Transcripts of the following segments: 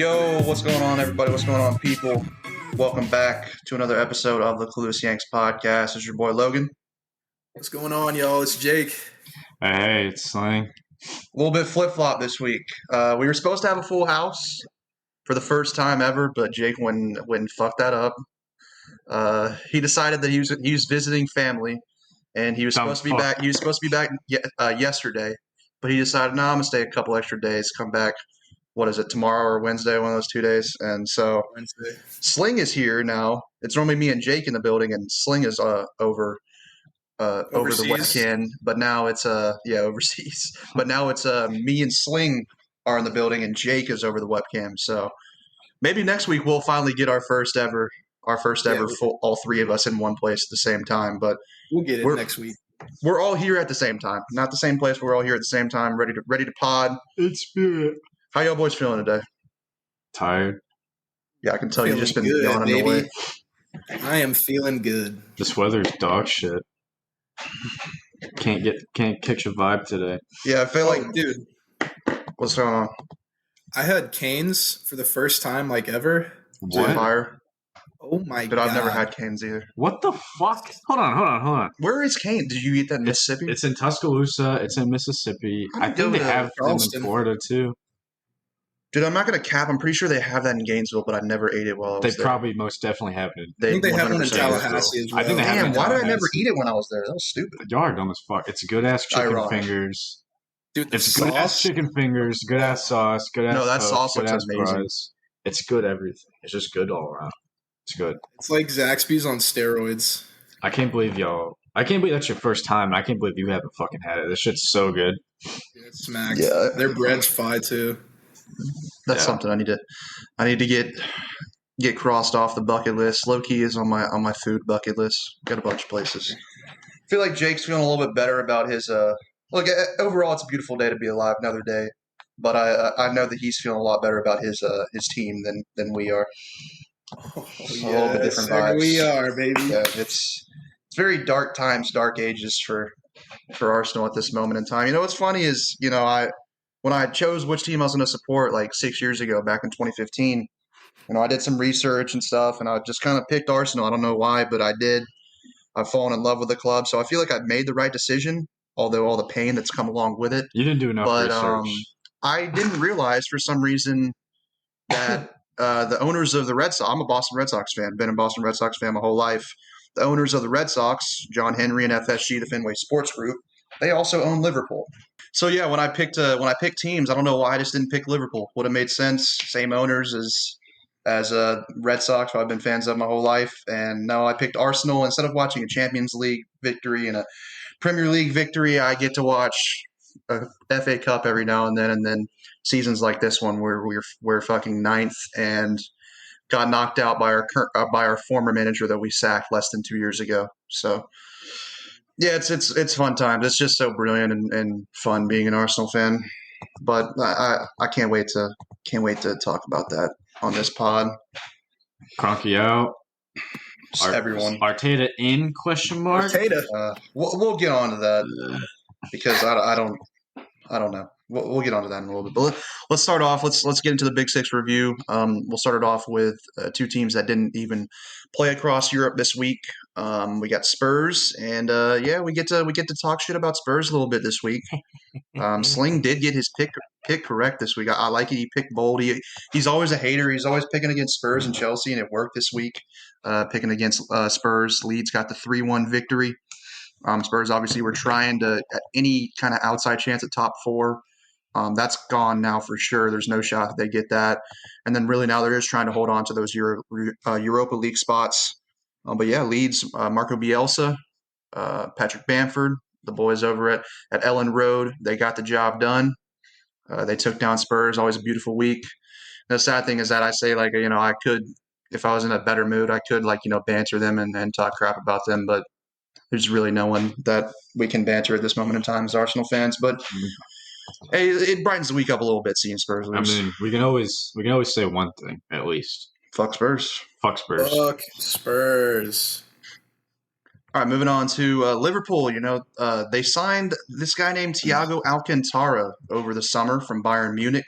Yo, what's going on, everybody? What's going on, people? Welcome back to another episode of the Clueless Yanks podcast. This is your boy Logan. What's going on, y'all? It's Jake. Hey, it's Slang. A little bit flip-flop this week. We were supposed to have a full house for the first time ever, but Jake went and fucked that up. He decided that he was visiting family, and he was supposed to be back. He was supposed to be back yesterday, but he decided, no, I'm gonna stay a couple extra days, come back. What is it, tomorrow or Wednesday, one of those 2 days? And so Wednesday. Sling is here now. It's normally me and Jake in the building, and Sling is over the webcam. But now it's overseas. But now it's me and Sling are in the building, and Jake is over the webcam. So maybe next week we'll finally get our first ever full, all three of us in one place at the same time. But we'll get it next week. We're all here at the same time, not the same place. But we're all here at the same time, ready to pod. It's spirit. How y'all boys feeling today? Tired. Yeah, I can tell you've just been good, yawning away. I am feeling good. This weather's dog shit. Can't catch a vibe today. Yeah, I feel like, dude, what's going on? I had canes for the first time ever. What? Fire. Oh my But god! I've never had canes either. What the fuck? Hold on. Where is cane? Did you eat that in Mississippi? It's in Tuscaloosa. It's in Mississippi. I think they have them in Florida too. Dude, I'm not going to cap. I'm pretty sure they have that in Gainesville, but I never ate it while I was there. there. They probably most definitely have it. I think they have one in Tallahassee as well. I think they have it in why did I Tallahassee. never eat it when I was there? That was stupid. Y'all are dumb as fuck. It's good-ass chicken fingers. Dude, it's good-ass chicken fingers, good-ass sauce, good-ass No, that sauce looks amazing. Fries. It's good everything. It's just good all around. It's good. It's like Zaxby's on steroids. I can't believe that's your first time. I can't believe you haven't fucking had it. This shit's so good. Yeah, it's smacked. Yeah. Their bread's fire too. That's something I need to get crossed off the bucket list. Low key is on my food bucket list. Got a bunch of places. I feel like Jake's feeling a little bit better about his look. Overall, it's a beautiful day to be alive. Another day, but I know that he's feeling a lot better about his team than we are. Oh, a little bit different vibes. We are, baby. Yeah, it's very dark times, dark ages for Arsenal at this moment in time. You know what's funny is, when I chose which team I was going to support like 6 years ago, back in 2015, I did some research and stuff, and I just kind of picked Arsenal. I don't know why, but I did. I've fallen in love with the club, so I feel like I've made the right decision, although all the pain that's come along with it. You didn't do enough research. I didn't realize for some reason that the owners of the Red Sox – I'm a Boston Red Sox fan, been a Boston Red Sox fan my whole life. The owners of the Red Sox, John Henry and FSG, the Fenway Sports Group, they also own Liverpool. So yeah, when I picked teams, I don't know why I just didn't pick Liverpool. Would have made sense. Same owners as Red Sox, who I've been fans of my whole life. And no, I picked Arsenal. Instead of watching a Champions League victory and a Premier League victory, I get to watch a FA Cup every now and then seasons like this one where we're fucking ninth and got knocked out by our former manager that we sacked less than 2 years ago. So. Yeah, it's fun times. It's just so brilliant and fun being an Arsenal fan. But I can't wait to talk about that on this pod. Cronky out. Everyone. Arteta in ? Arteta. We'll get on to that because I don't know. We'll get onto that in a little bit. But let's start off. Let's get into the Big Six review. We'll start it off with two teams that didn't even play across Europe this week. We got Spurs, and we get to talk shit about Spurs a little bit this week. Sling did get his pick correct this week. I like it. He picked bold. He's always a hater. He's always picking against Spurs and Chelsea, and it worked this week. Picking against Spurs. Leeds got the 3-1 victory. Spurs obviously were trying to at any kind of outside chance at top four. That's gone now for sure. There's no shot that they get that. And then really now they're just trying to hold on to those Europa League spots. But yeah, Leeds, Marco Bielsa, Patrick Bamford, the boys over at Ellen Road, they got the job done. They took down Spurs. Always a beautiful week. And the sad thing is that I say, I could, if I was in a better mood, I could, banter them and talk crap about them. But there's really no one that we can banter at this moment in time as Arsenal fans. But hey, it brightens the week up a little bit seeing Spurs lose. I mean, we can always say one thing at least. Fuck Spurs. Fuck Spurs. Fuck Spurs. All right, moving on to Liverpool. They signed this guy named Thiago Alcantara over the summer from Bayern Munich.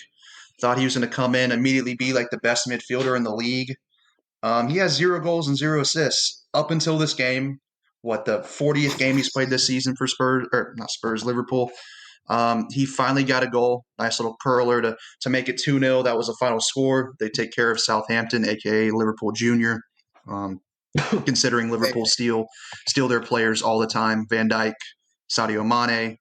Thought he was going to come in, immediately be like the best midfielder in the league. He has 0 goals and 0 assists up until this game. The 40th game he's played this season for Spurs, or not Spurs, Liverpool. He finally got a goal. Nice little curler to make it 2-0. That was the final score. They take care of Southampton, a.k.a. Liverpool Junior. Considering Liverpool steal their players all the time. Van Dijk, Sadio Mane.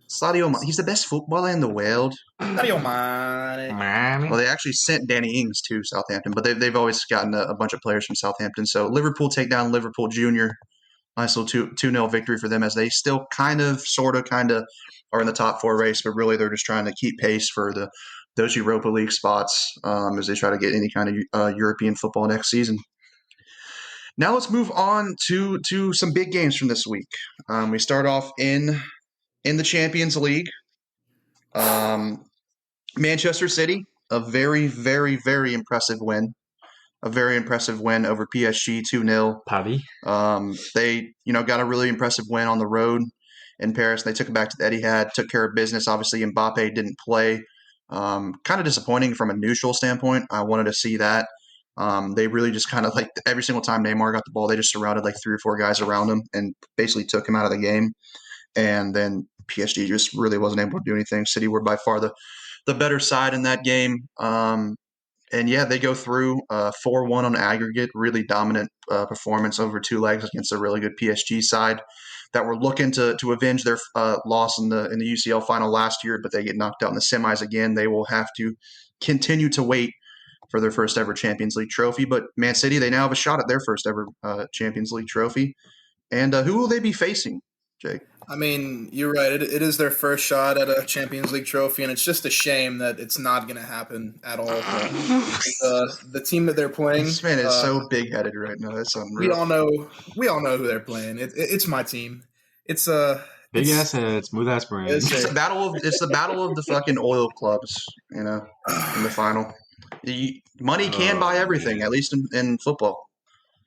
Sadio Mane. He's the best footballer in the world. Sadio Mane. Well, they actually sent Danny Ings to Southampton, but they've always gotten a bunch of players from Southampton. So Liverpool take down Liverpool Junior. Nice little 2-0 victory for them, as they still kind of are in the top 4 race, but really they're just trying to keep pace for those Europa League spots as they try to get any kind of European football next season. Now let's move on to some big games from this week. We start off in the Champions League. Manchester City, a very, very, very impressive win. A very impressive win over PSG, 2-0. Paddy. They, got a really impressive win on the road in Paris. They took it back to the Etihad, took care of business. Obviously, Mbappe didn't play. Kind of disappointing from a neutral standpoint. I wanted to see that. They really just kind of every single time Neymar got the ball, they just surrounded 3 or 4 guys around him and basically took him out of the game. And then PSG just really wasn't able to do anything. City were by far the better side in that game. And yeah, they go through 4-1 on aggregate, really dominant performance over 2 legs against a really good PSG side that were looking to avenge their loss in the UCL final last year, but they get knocked out in the semis again. They will have to continue to wait for their first ever Champions League trophy. But Man City, they now have a shot at their first ever Champions League trophy. And who will they be facing, Jake? I mean, you're right. It is their first shot at a Champions League trophy, and it's just a shame that it's not going to happen at all. The team that they're playing, This man is so big-headed right now. That's unreal. We all know who they're playing. It's my team. It's big ass head, smooth ass brain. It's the battle of the fucking oil clubs. In the final. Money can buy everything, at least in football.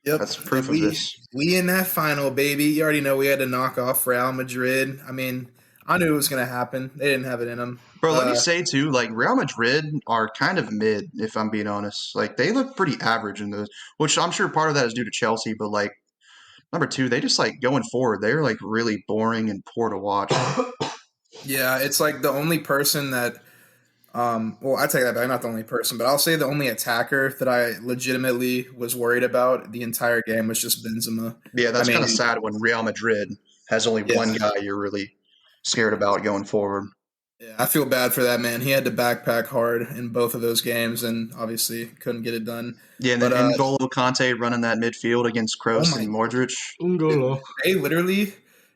Yep. That's proof of this. We in that final, baby. You already know we had to knock off Real Madrid. I mean, I knew it was going to happen. They didn't have it in them. Bro, let me say, too, Real Madrid are kind of mid, if I'm being honest. They look pretty average in those, which I'm sure part of that is due to Chelsea, but, number 2, they just, going forward, they're, really boring and poor to watch. Yeah, it's the only person that I take that back, not the only person, but I'll say the only attacker that I legitimately was worried about the entire game was just Benzema. Yeah, that's kind of sad when Real Madrid has only one guy you're really scared about going forward. Yeah, I feel bad for that man. He had to backpack hard in both of those games and obviously couldn't get it done. Yeah, and then N'Golo Kante running that midfield against Kroos and Modric. They literally...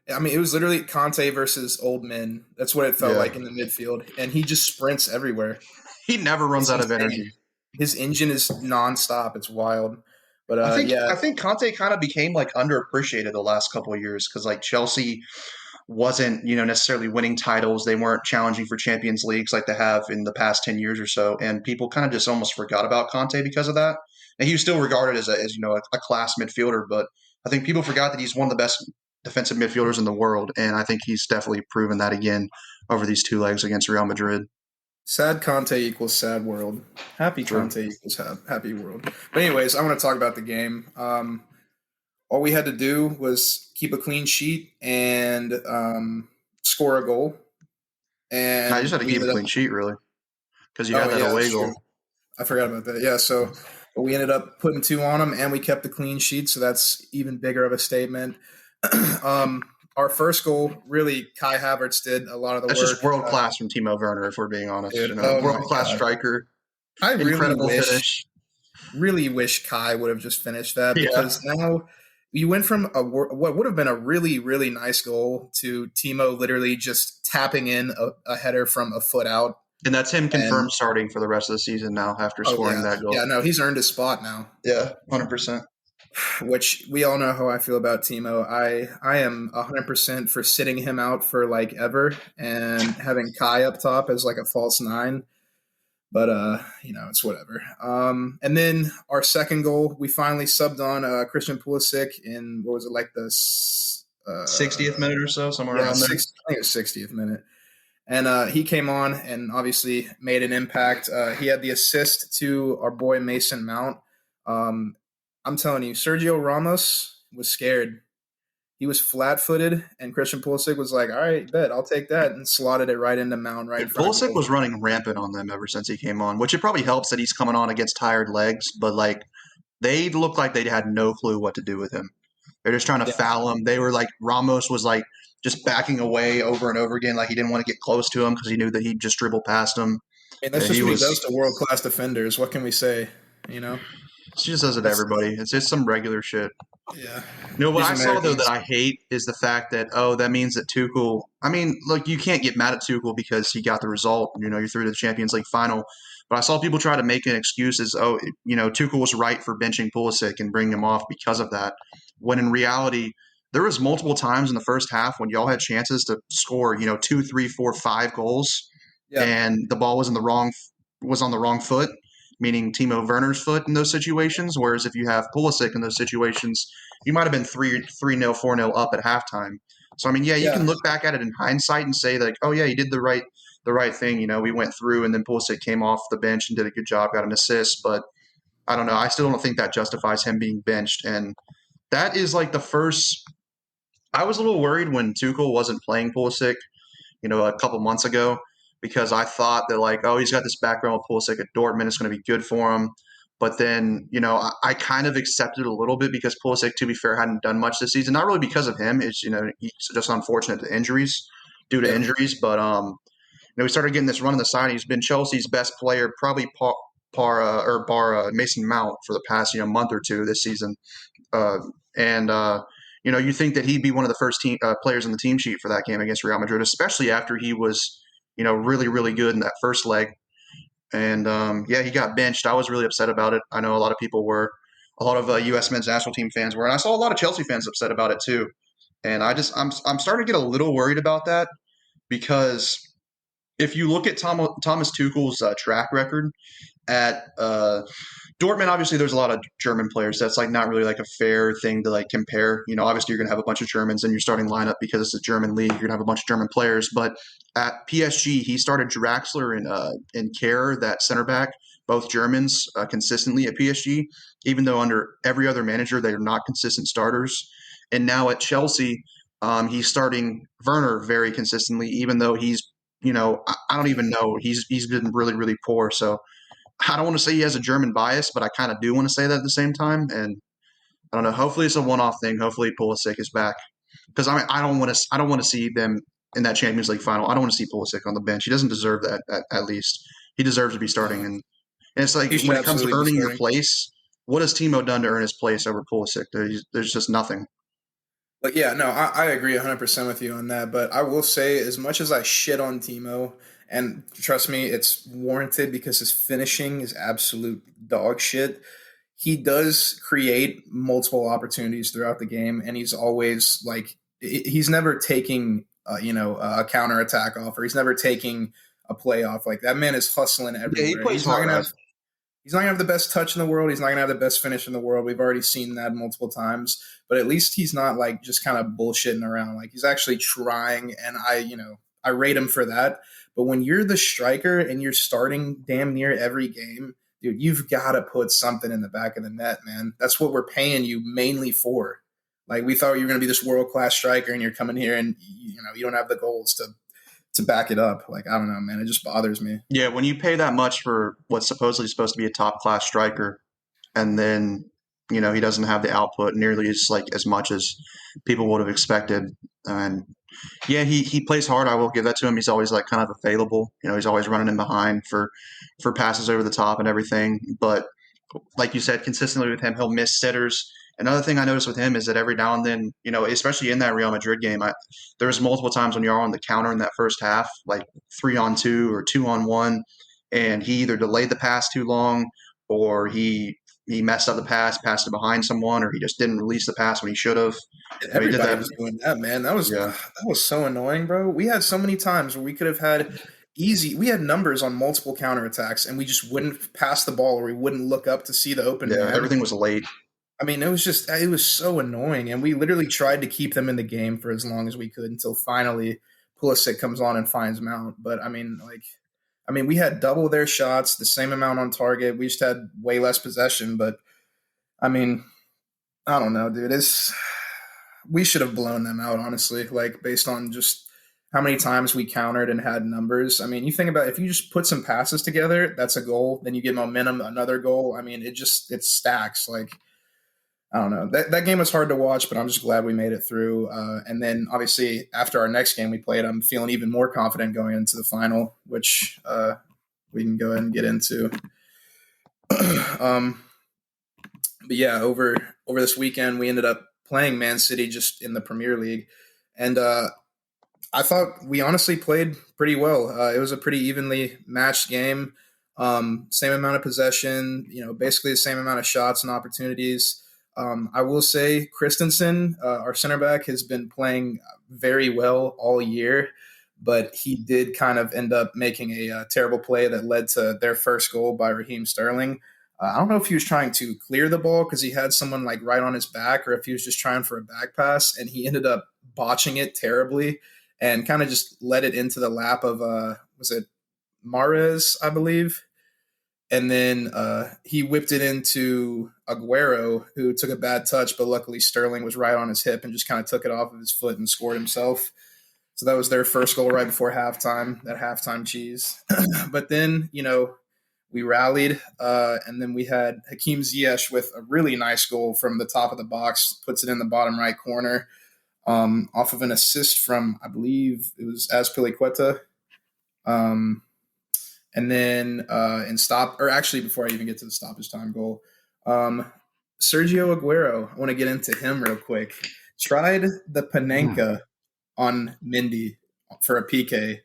it was literally Conte versus old men. That's what it felt like in the midfield. And he just sprints everywhere. He never runs out of energy. His engine is nonstop. It's wild. But I think Conte kind of became underappreciated the last couple of years because Chelsea wasn't necessarily winning titles. They weren't challenging for Champions Leagues like they have in the past 10 years or so. And people kind of just almost forgot about Conte because of that. And he was still regarded as a class midfielder, but I think people forgot that he's one of the best defensive midfielders in the world, and I think he's definitely proven that again over these 2 legs against Real Madrid. Sad Conte equals sad world. Happy Conte equals happy world. But anyways, I want to talk about the game. All we had to do was keep a clean sheet and score a goal. And I just had to keep a clean sheet, really, because you had that away goal. I forgot about that. Yeah, so but we ended up putting 2 on them, and we kept the clean sheet, so that's even bigger of a statement. Our first goal, really, Kai Havertz did a lot of the work. That's just world class from Timo Werner, if we're being honest. World class striker. I really wish Kai would have just finished that because now you went from what would have been a really, really nice goal to Timo literally just tapping in a header from a foot out. And that's him confirmed starting for the rest of the season now after scoring that goal. Yeah, no, he's earned his spot now. Yeah, 100%. Which we all know how I feel about Timo. I am 100% for sitting him out for ever and having Kai up top as a false 9. But it's whatever. And then our second goal, we finally subbed on Christian Pulisic in what was it the 60th minute or so, somewhere around there. I think it was 60th minute. And he came on and obviously made an impact. He had the assist to our boy Mason Mount. I'm telling you, Sergio Ramos was scared. He was flat-footed, and Christian Pulisic was like, "All right, bet I'll take that," and slotted it right into Mount, right in front of Pulisic goal. was running rampant on them ever since he came on, which it probably helps that he's coming on against tired legs. But like they looked like they had no clue what to do with him. They're just trying to Yeah, foul him. They were like Ramos was like just backing away over and over again, like he didn't want to get close to him because he knew that he'd just dribble past him. and that's He just what he was. does to world-class defenders. What can we say? You know, She just does it to that's everybody. It's just some regular shit. yeah. You know what These I saw though that Americans. I hate is the fact that that means that Tuchel. I mean, look, you can't get mad at Tuchel because he got the result. You're through to the Champions League final. But I saw people try to make an excuse as Tuchel was right for benching Pulisic and bringing him off because of that. When in reality, there was multiple times in the first half when y'all had chances to score 2, 3, 4, 5 goals, Yeah, and the ball was on the wrong foot, meaning Timo Werner's foot in those situations. Whereas if you have Pulisic in those situations, you might have been 3-0, 4-0 up at halftime. So I mean, yeah, you can yeah. look back at it in hindsight and say like, oh yeah, he did the right thing. We went through, and then Pulisic came off the bench and did a good job, got an assist. But I don't know. I still don't think that justifies him being benched. And that is like the first. I was a little worried when Tuchel wasn't playing Pulisic a couple months ago because I thought that like, oh, he's got this background with Pulisic at Dortmund, it's going to be good for him. But then, I kind of accepted a little bit because Pulisic, to be fair, hadn't done much this season. Not really because of him. It's he's just unfortunate to injuries, due to Yeah. injuries. But we started getting this run on the side. He's been Chelsea's best player, probably bar Mason Mount for the past month or two this season. And you think that he'd be one of the first players on the team sheet for that game against Real Madrid, especially after he was, really, really good in that first leg. And yeah, he got benched. I was really upset about it. I know a lot of people were, a lot of U.S. men's national team fans were, and I saw a lot of Chelsea fans upset about it too. And I'm starting to get a little worried about that because if you look at Thomas Tuchel's track record at Dortmund, obviously, there's a lot of German players. That's like not really like a fair thing to like compare. Obviously, you're going to have a bunch of Germans in your starting lineup because it's a German league. You're going to have a bunch of German players. But at PSG, he started Draxler and Kerr, that center back, both Germans, consistently at PSG. Even though under every other manager, they are not consistent starters. And now at Chelsea, he's starting Werner very consistently, even though he's I don't even know. He's been really, really poor. So I don't want to say he has a German bias, but I kind of do want to say that at the same time. And I don't know. Hopefully, it's a one-off thing. Hopefully, Pulisic is back because I don't want to. I don't want to see them in that Champions League final. I don't want to see Pulisic on the bench. He doesn't deserve that. At least he deserves to be starting. And it's like He should when it comes to absolutely be earning your starting. place, what has Timo done to earn his place over Pulisic? There's just nothing. But yeah, no, I agree 100% with you on that. But I will say, as much as I shit on Timo, and trust me, it's warranted because his finishing is absolute dog shit. He does create multiple opportunities throughout the game, and he's always like, he's never taking, a counter attack off, or he's never taking a play off. Like that man is hustling Yeah, he everywhere. plays hard. He's not gonna have the best touch in the world. He's not gonna have the best finish in the world. We've already seen that multiple times. But at least he's not like just kind of bullshitting around. Like he's actually trying, and I rate him for that. But when you're the striker and you're starting damn near every game, dude, you've got to put something in the back of the net, man. That's what we're paying you mainly for. Like we thought you were going to be this world class striker, and you're coming here and you don't have the goals to back it up. Like I don't know, man. It just bothers me. Yeah, when you pay that much for what's supposedly supposed to be a top class striker, and then he doesn't have the output nearly as much as people would have expected. And yeah, he plays hard. I will give that to him. He's always like kind of available. He's always running in behind for passes over the top and everything. But like you said, consistently with him, he'll miss sitters. Another thing I noticed with him is that every now and then, especially in that Real Madrid game, there was multiple times when you're on the counter in that first half, like 3-on-2 or 2-on-1, and he either delayed the pass too long or he messed up the pass, passed it behind someone, or he just didn't release the pass when he should have. He did Everybody that. was doing that, man. Yeah. That was so annoying, bro. We had so many times where we could have had we had numbers on multiple counterattacks and we just wouldn't pass the ball or we wouldn't look up to see the open Yeah, man. everything was late. I mean, it was so annoying. And we literally tried to keep them in the game for as long as we could until finally Pulisic comes on and finds Mount. But I mean, we had double their shots, the same amount on target. We just had way less possession. But I mean, I don't know, dude. We should have blown them out, honestly. Like based on just how many times we countered and had numbers. I mean, you think about if you just put some passes together, that's a goal. Then you get momentum, another goal. I mean, it stacks. Like I don't know. That game was hard to watch, but I'm just glad we made it through. And then obviously after our next game we played, I'm feeling even more confident going into the final, which we can go ahead and get into. But yeah, over this weekend we ended up playing Man City just in the Premier League, and I thought we honestly played pretty well. It was a pretty evenly matched game. Same amount of possession, basically the same amount of shots and opportunities. I will say Christensen, our center back, has been playing very well all year, but he did kind of end up making a terrible play that led to their first goal by Raheem Sterling. I don't know if he was trying to clear the ball because he had someone like right on his back, or if he was just trying for a back pass, and he ended up botching it terribly and kind of just let it into the lap of was it Mahrez, I believe. And then he whipped it into Aguero, who took a bad touch, but luckily Sterling was right on his hip and just kind of took it off of his foot and scored himself. So that was their first goal right before halftime, that halftime cheese. But then, we rallied, and then we had Hakeem Ziyech with a really nice goal from the top of the box, puts it in the bottom right corner off of an assist from, I believe it was Azpilicueta. And then before I even get to the stoppage time goal, Sergio Aguero, I want to get into him real quick. Tried the Panenka on Mendy for a PK,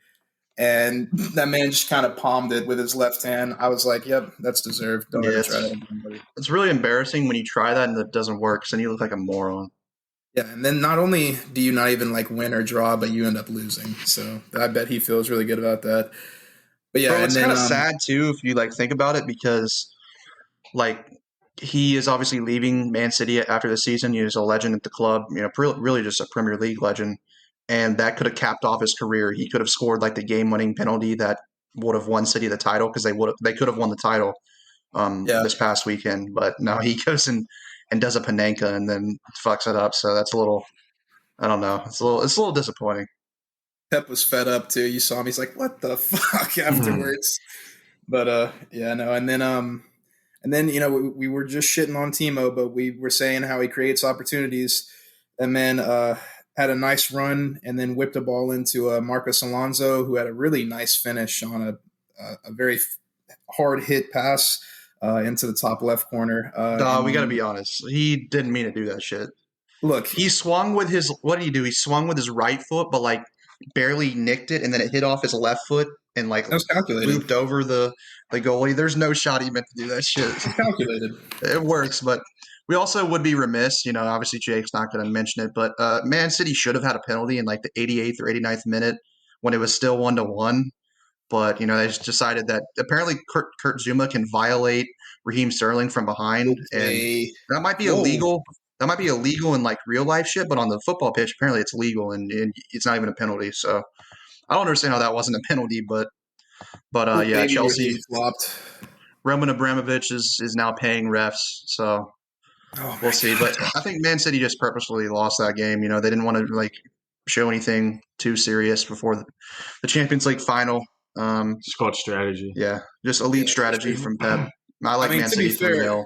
and that man just kind of palmed it with his left hand. I was like, yep, that's deserved. Don't ever try that again, buddy. It's really embarrassing when you try that and it doesn't work, because then you look like a moron. Yeah, and then not only do you not even win or draw, but you end up losing. So I bet he feels really good about that. But yeah, Bro, it's kind of sad too if you think about it, because he is obviously leaving Man City after the season. He was a legend at the club, really just a Premier League legend, and that could have capped off his career. He could have scored the game-winning penalty that would have won City the title, because they could have won the title this past weekend. But no, he goes and does a Panenka and then fucks it up. So that's a little, I don't know, it's a little disappointing. Pep was fed up too. You saw him; he's like, "What the fuck?" afterwards. But no. And then we were just shitting on Timo, but we were saying how he creates opportunities, and then had a nice run, and then whipped a ball into Marcos Alonso, who had a really nice finish on a very hard hit pass into the top left corner. We got to be honest. He didn't mean to do that shit. Look, he swung with his – what did he do? He swung with his right foot, but, barely nicked it, and then it hit off his left foot and, looped over the goalie. There's no shot he meant to do that shit. It's calculated. It works, but we also would be remiss. Obviously Jake's not going to mention it, but Man City should have had a penalty in, the 88th or 89th minute when it was still 1-1. But, they just decided that apparently Kurt Zuma can violate Raheem Sterling from behind, and that might be illegal. That might be illegal in real life shit, but on the football pitch, apparently it's legal and it's not even a penalty. So I don't understand how that wasn't a penalty, but yeah, Chelsea flopped. Roman Abramovich is now paying refs, so we'll see. But I think Man City just purposefully lost that game. They didn't want to show anything too serious before the Champions League final. It's called strategy. Yeah, just elite strategy from Pep. I like Man City 3-0.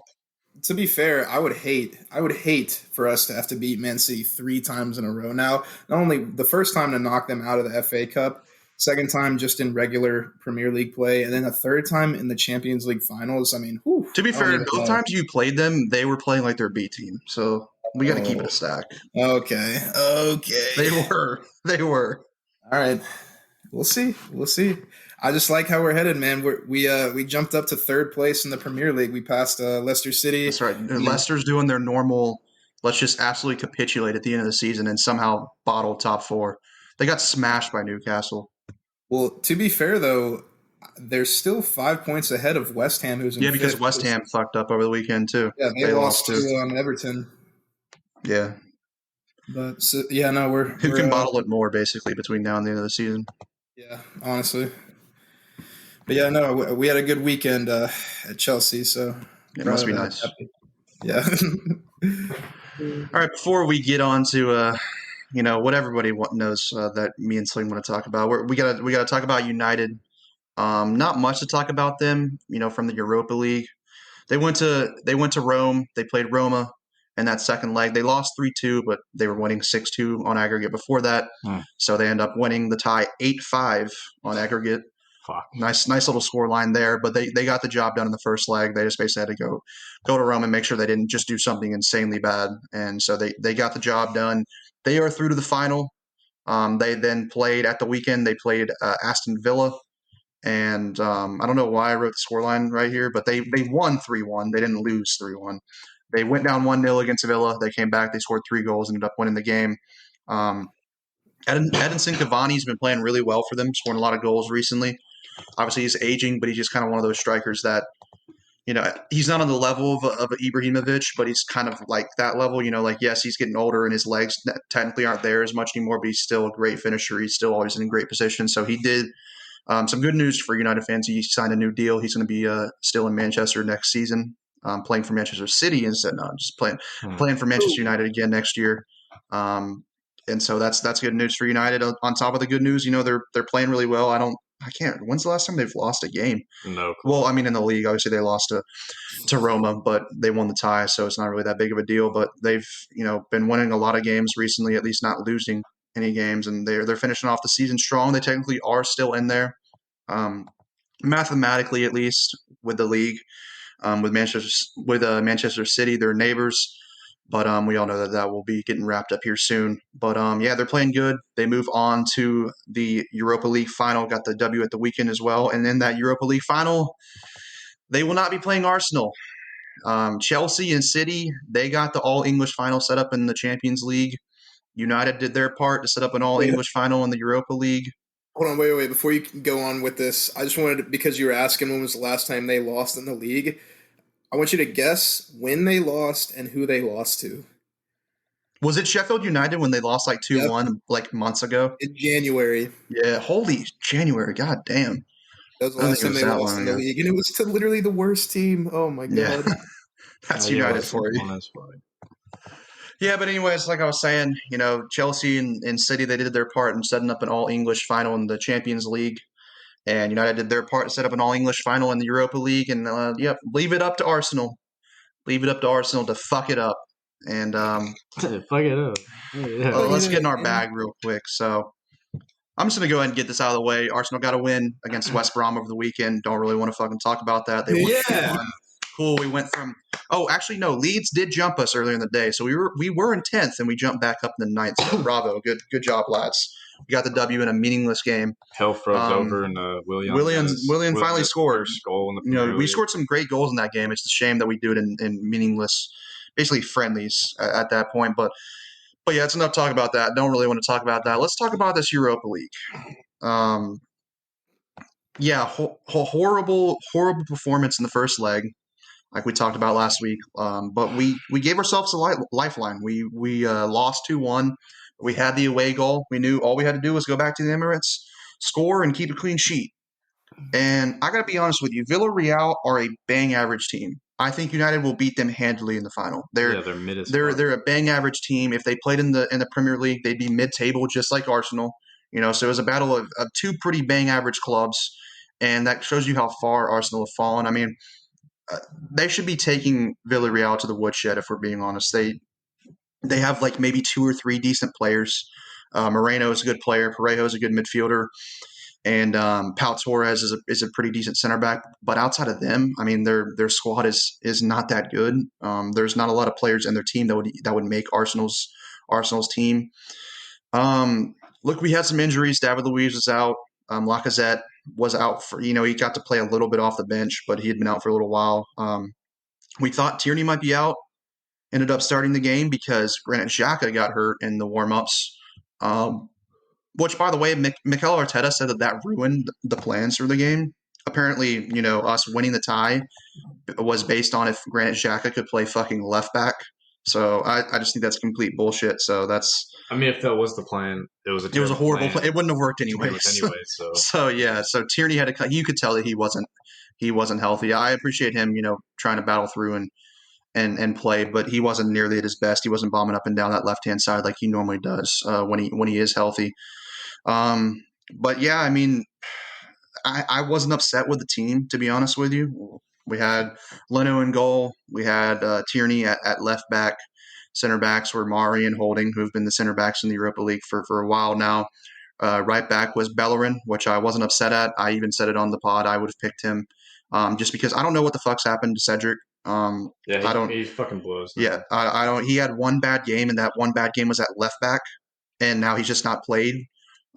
To be fair, I would hate for us to have to beat Man City 3 times in a row now. Not only the first time to knock them out of the FA Cup, second time just in regular Premier League play, and then a third time in the Champions League finals. I mean, to be fair, both times you played them, they were playing like their B team. So we got to keep it a stack. Okay. They were. All right. We'll see. I just like how we're headed, man. We jumped up to third place in the Premier League. We passed Leicester City. That's right. Leicester's doing their normal, let's just absolutely capitulate at the end of the season and somehow bottle top 4. They got smashed by Newcastle. Well, to be fair, though, they're still 5 points ahead of West Ham, who's in fifth. Because West Ham fucked up over the weekend, too. Yeah, they lost to Everton. Yeah. But so, yeah, no, Who can bottle it more, basically, between now and the end of the season? yeah, honestly. But yeah, no, we had a good weekend at Chelsea, so It must be proud. nice. Happy. Yeah. All right, before we get on to what everybody knows that me and Sling want to talk about, we gotta talk about United. Not much to talk about them, from the Europa League. They went to Rome. They played Roma in that second leg. They lost 3-2, but they were winning 6-2 on aggregate before that. So they end up winning the tie 8-5 on aggregate. Fuck. Nice little score line there, but they got the job done in the first leg. They just basically had to go to Rome and make sure they didn't just do something insanely bad, and so they got the job done. They are through to the final. They then played at the weekend. They played Aston Villa, and I don't know why I wrote the scoreline right here, but they won 3-1. They didn't lose 3-1. They went down 1-0 against Villa. They came back. They scored 3 goals, ended up winning the game. Edinson Cavani's been playing really well for them, scoring a lot of goals recently. Obviously, he's aging, but he's just kind of one of those strikers that, he's not on the level of Ibrahimovic, but he's kind of like that level. Yes, he's getting older and his legs technically aren't there as much anymore, but he's still a great finisher. He's still always in great position. So he did some good news for United fans. He signed a new deal. He's going to be still in Manchester next season, playing for Manchester City instead. No, just playing for Manchester United again next year. And so that's good news for United. On top of the good news, they're playing really well. When's the last time they've lost a game? No. Well, I mean, in the league, obviously they lost to Roma, but they won the tie, so it's not really that big of a deal. But they've, been winning a lot of games recently, at least not losing any games, and they're finishing off the season strong. They technically are still in there, mathematically at least, with the league, with Manchester City, their neighbors. But we all know that will be getting wrapped up here soon. But yeah, they're playing good. They move on to the Europa League final. Got the W at the weekend as well. And in that Europa League final, they will not be playing Arsenal. Chelsea and City, they got the all-English final set up in the Champions League. United did their part to set up an all-English final in the Europa League. Hold on, wait. Before you go on with this, I just wanted to, because you were asking when was the last time they lost in the league, I want you to guess when they lost and who they lost to. Was it Sheffield United when they lost 2-1 months ago? In January. Yeah, holy January, god damn. That was the last time they lost in the league, and it was to literally the worst team. Oh my god. Yeah. That's United for you. Yeah, but anyways, like I was saying, Chelsea and City, they did their part in setting up an all-English final in the Champions League. And United did their part to set up an all-English final in the Europa League. And, leave it up to Arsenal. Leave it up to Arsenal to fuck it up. And fuck it up. Yeah. Let's get in our bag real quick. So I'm just going to go ahead and get this out of the way. Arsenal got a win against West Brom over the weekend. Don't really want to fucking talk about that. They won. Cool. We went from – actually, no. Leeds did jump us earlier in the day. So we were in 10th, and we jumped back up in the 9th. So bravo. Good job, lads. We got the W in a meaningless game. Hell froze over, and William finally scored. Goal in the we scored some great goals in that game. It's a shame that we do it in meaningless, basically friendlies at that point. But yeah, it's enough talk about that. Don't really want to talk about that. Let's talk about this Europa League. Horrible performance in the first leg, like we talked about last week. But we gave ourselves a lifeline. We lost 2-1. We had the away goal. We knew all we had to do was go back to the Emirates, score, and keep a clean sheet. And I got to be honest with you, Villarreal are a bang average team. I think United will beat them handily in the final. They're a bang average team. If they played in the Premier League, they'd be mid-table, just like Arsenal. So it was a battle of two pretty bang average clubs, and that shows you how far Arsenal have fallen. I mean, they should be taking Villarreal to the woodshed, if we're being honest. They have maybe 2 or 3 decent players. Moreno is a good player. Parejo is a good midfielder. And Pau Torres is a pretty decent center back. But outside of them, I mean, their squad is not that good. There's not a lot of players in their team that would make Arsenal's team. Look, we had some injuries. David Luiz was out. Lacazette was out for, he got to play a little bit off the bench, but he had been out for a little while. We thought Tierney might be out. Ended up starting the game because Granit Xhaka got hurt in the warm-ups. Which, by the way, Mikel Arteta said that ruined the plans for the game. Apparently, us winning the tie was based on if Granit Xhaka could play fucking left back. So I just think that's complete bullshit. So that's I mean, if that was the plan, it was a it was a terrible horrible plan play. It wouldn't have worked to begin anyways. with anyway. So So yeah, so Tierney had to cut. You could tell that he wasn't healthy. I appreciate him, trying to battle through and play, but he wasn't nearly at his best. He wasn't bombing up and down that left hand side like he normally does when he is healthy. But yeah, I mean, I wasn't upset with the team, to be honest with you. We had Leno in goal. We had Tierney at left back. Center backs were Mari and Holding, who've been the center backs in the Europa League for a while now. Right back was Bellerin, which I wasn't upset at. I even said it on the pod. I would have picked him just because I don't know what the fuck's happened to Cedric. I don't. he fucking blows. Now. Yeah, I don't. He had one bad game, and that one bad game was at left back, and now he's just not played.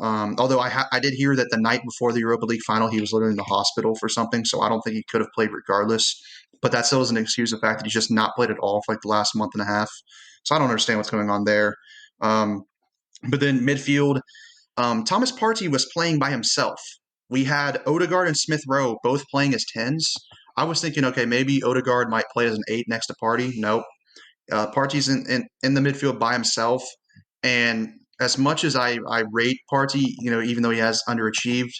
Although I did hear that the night before the Europa League final, he was literally in the hospital for something, so I don't think he could have played regardless. But that still doesn't excuse the fact that he's just not played at all for like the last month and a half. So I don't understand what's going on there. But then midfield, Thomas Partey was playing by himself. We had Odegaard and Smith Rowe both playing as 10s. I was thinking, okay, maybe Odegaard might play as an 8 next to Partey. Nope. Partey's in the midfield by himself. And as much as I rate Partey, even though he has underachieved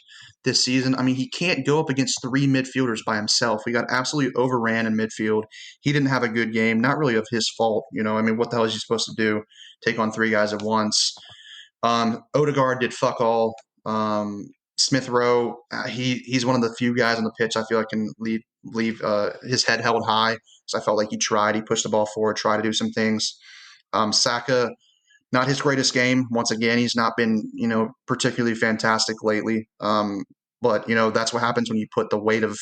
this season, I mean, he can't go up against 3 midfielders by himself. We got absolutely overran in midfield. He didn't have a good game, not really of his fault. I mean, what the hell is he supposed to do? Take on 3 guys at once. Odegaard did fuck all. Smith Rowe, he's one of the few guys on the pitch I feel like can leave his head held high. So I felt like he pushed the ball forward, tried to do some things. Saka, not his greatest game. Once again, he's not been, particularly fantastic lately. But that's what happens when you put the weight of,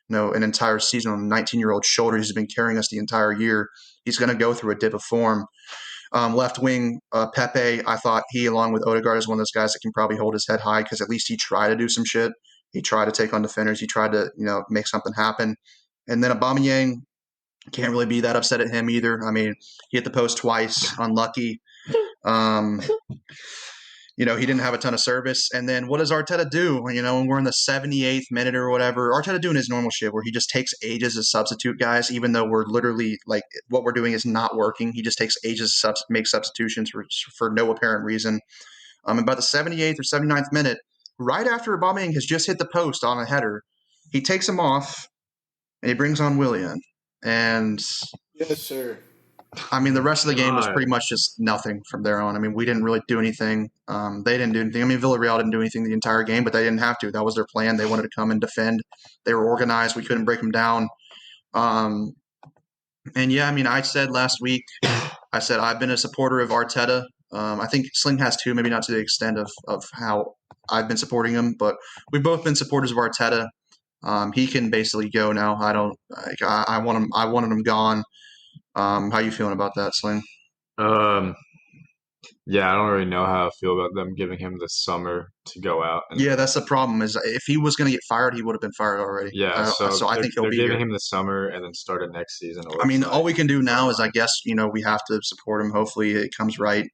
an entire season on a 19-year-old shoulder. He's been carrying us the entire year. He's going to go through a dip of form. Left wing, Pepe, I thought he, along with Odegaard, is one of those guys that can probably hold his head high because at least he tried to do some shit. He tried to take on defenders. He tried to, make something happen. And then Aubameyang, can't really be that upset at him either. I mean, he hit the post twice, unlucky. He didn't have a ton of service. And then what does Arteta do? When we're in the 78th minute or whatever, Arteta doing his normal shit where he just takes ages to substitute guys, even though we're literally like what we're doing is not working. He just takes ages to make substitutions for no apparent reason. About the 78th or 79th minute, right after Aubameyang has just hit the post on a header, he takes him off and he brings on Willian. And yes, sir. I mean, the rest of the game was pretty much just nothing from there on. I mean, we didn't really do anything. They didn't do anything. I mean, Villarreal didn't do anything the entire game, but they didn't have to. That was their plan. They wanted to come and defend. They were organized. We couldn't break them down. And yeah, I mean, I said last week, I've been a supporter of Arteta. I think Sling has too, maybe not to the extent of how I've been supporting him, but we've both been supporters of Arteta. He can basically go now. I want him. I wanted him gone. How you feeling about that, Sling? Yeah, I don't really know how I feel about them giving him the summer to go out. Yeah, that's the problem. Is if he was going to get fired, he would have been fired already. Yeah, so I think he'll be they're giving here. him the summer and then start it next season. I mean, all we can do now is, I guess, we have to support him. Hopefully, it comes right.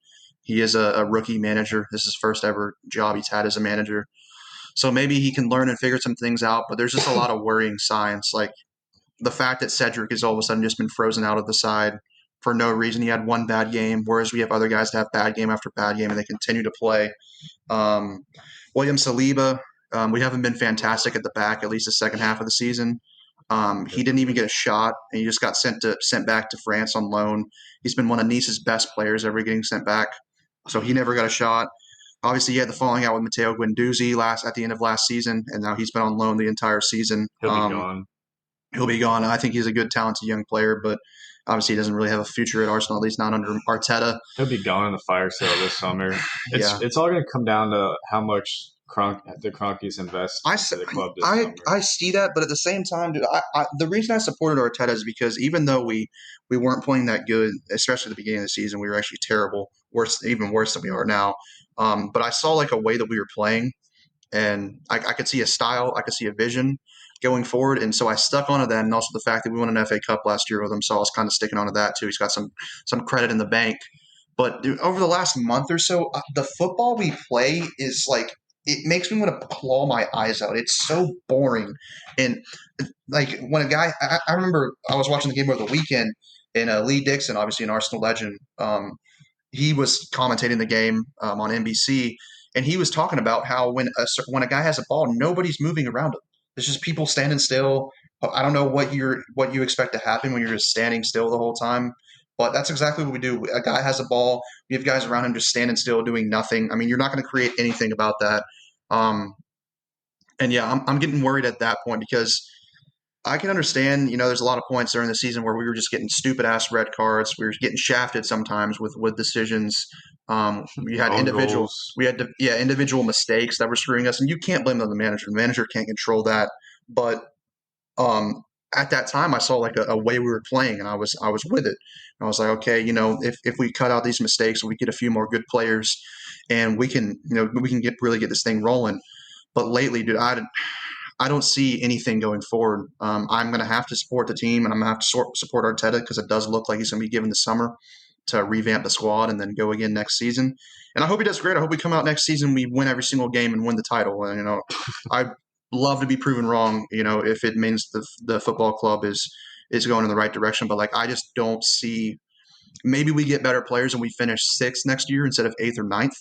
He is a rookie manager. This is his first ever job he's had as a manager. So maybe he can learn and figure some things out. But there's just a lot of worrying signs, like the fact that Cedric has all of a sudden just been frozen out of the side for no reason. He had one bad game, whereas we have other guys that have bad game after bad game, and they continue to play. William Saliba, we haven't been fantastic at the back, at least the second half of the season. He didn't even get a shot, and he just got sent back to France on loan. He's been one of Nice's best players ever getting sent back, so he never got a shot. Obviously, he had the falling out with Matteo Guendouzi at the end of last season, and now he's been on loan the entire season. He'll be gone. He'll be gone. I think he's a good, talented young player, but obviously he doesn't really have a future at Arsenal, at least not under Arteta. He'll be gone in the fire sale this summer. It's all going to come down to how much the Cronkies invest in the club this summer. I see that, but at the same time, dude, the reason I supported Arteta is because even though we weren't playing that good, especially at the beginning of the season, we were actually terrible, even worse than we are now. But I saw like a way that we were playing, and I could see a style, I could see a vision going forward, and so I stuck onto that, and also the fact that we won an FA Cup last year with him, so I was kind of sticking onto that too. He's got some credit in the bank, but dude, over the last month or so, the football we play is like, it makes me want to claw my eyes out. It's so boring, and like when a guy, I remember I was watching the game over the weekend, And Lee Dixon, obviously an Arsenal legend, he was commentating the game on NBC, and he was talking about how when a guy has a ball, nobody's moving around him. There's just people standing still. I don't know what you expect to happen when you're just standing still the whole time, but that's exactly what we do. A guy has a ball, we have guys around him just standing still, doing nothing. I mean, you're not going to create anything about that. And yeah, I'm getting worried at that point because I can understand, there's a lot of points during the season where we were just getting stupid ass red cards. We were getting shafted sometimes with decisions. We had individual mistakes that were screwing us, and you can't blame the manager. The manager can't control that. But at that time, I saw like a way we were playing, and I was with it. And I was like, okay, if we cut out these mistakes, we get a few more good players, and we can really get this thing rolling. But lately, dude, I don't see anything going forward. I'm going to have to support the team, and I'm going to have to support Arteta because it does look like he's going to be given the summer to revamp the squad and then go again next season. And I hope he does great. I hope we come out next season, we win every single game and win the title. And I'd love to be proven wrong. If it means the football club is going in the right direction. But I just don't see. Maybe we get better players and we finish 6th next year instead of 8th or 9th.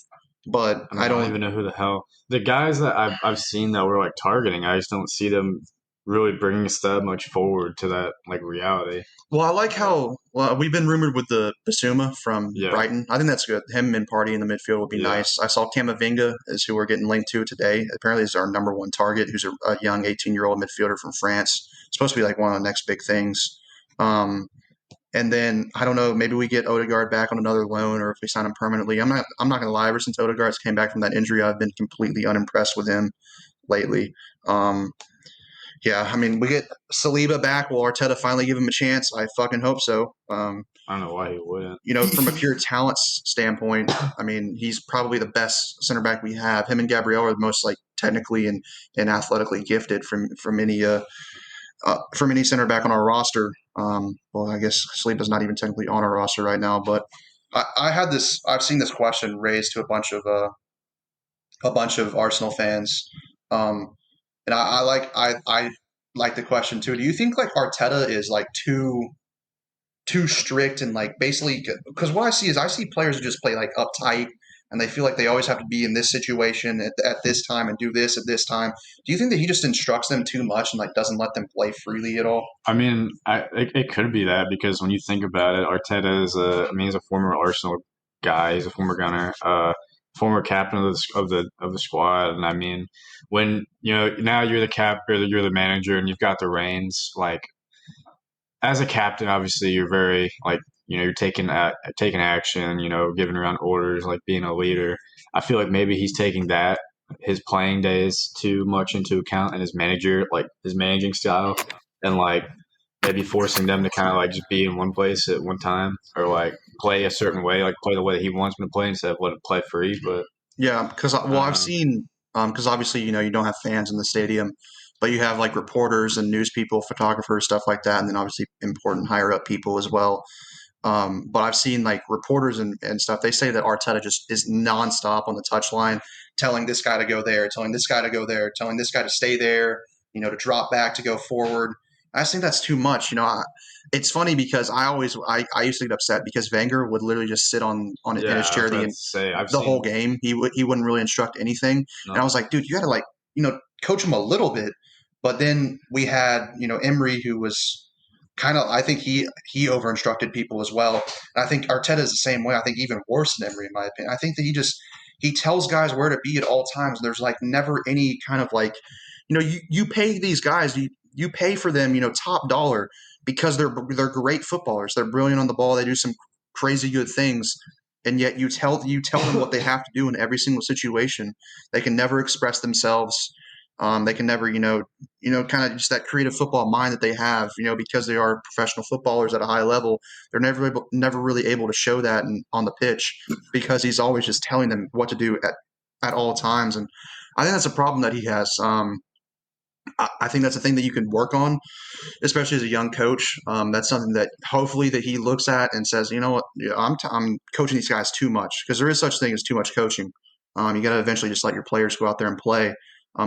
But I don't even know who the hell the guys that I've seen that were targeting. I just don't see them really bringing us that much forward to that reality. Well, I like how we've been rumored with the Basuma from Brighton. I think that's good. Him and Party in the midfield would be nice. I saw Camavinga is who we're getting linked to today. Apparently, he's our number one target, who's a young 18-year-old midfielder from France. Supposed to be one of the next big things. And then I don't know, maybe we get Odegaard back on another loan, or if we sign him permanently. I'm not going to lie. Ever since Odegaard's came back from that injury, I've been completely unimpressed with him lately. Yeah, I mean, we get Saliba back. Will Arteta finally give him a chance? I fucking hope so. I don't know why he wouldn't. From a pure talent standpoint, I mean, he's probably the best center back we have. Him and Gabriel are the most technically and athletically gifted from any center back on our roster. Well, I guess Saliba's not even technically on our roster right now, but I've seen this question raised to a bunch of Arsenal fans. And I like the question too. Do you think Arteta is too strict and basically, because what I see players who just play uptight and they feel like they always have to be in this situation at this time and do this at this time. Do you think that he just instructs them too much and doesn't let them play freely at all? I mean, it could be that, because when you think about it, Arteta is he's a former Arsenal guy. He's a former Gunner, former captain of the squad. And I mean, when now you're the captain, you're the manager, and you've got the reins. As a captain, obviously you're very you're taking action, giving around orders, being a leader. I feel like maybe he's taking his playing days too much into account, and his managing style, and maybe forcing them to kind of just be in one place at one time, or play a certain way, play the way that he wants them to play instead of let them play free. But yeah, because I've seen because obviously you don't have fans in the stadium, but you have reporters and news people, photographers, stuff like that, and then obviously important higher up people as well. But I've seen reporters and stuff. They say that Arteta just is nonstop on the touchline, telling this guy to go there, telling this guy to go there, telling this guy to stay there, to drop back, to go forward. I just think that's too much. It's funny because I used to get upset because Wenger would literally just sit in his chair the whole game. He wouldn't really instruct anything. No. And I was like, dude, you got to coach him a little bit. But then we had Emery, who was kind of, I think he over-instructed people as well. And I think Arteta is the same way. I think even worse than Emery, in my opinion. I think that he tells guys where to be at all times. There's never any kind of you pay these guys, you pay for them, top dollar, because they're great footballers. They're brilliant on the ball. They do some crazy good things. And yet you tell them what they have to do in every single situation. They can never express themselves. They can never, kind of just that creative football mind that they have, because they are professional footballers at a high level. They're never really able to show that on the pitch, because he's always just telling them what to do at all times. And I think that's a problem that he has. I think that's a thing that you can work on, especially as a young coach. That's something that hopefully that he looks at and says, you know what, I'm coaching these guys too much, because there is such thing as too much coaching. You got to eventually just let your players go out there and play.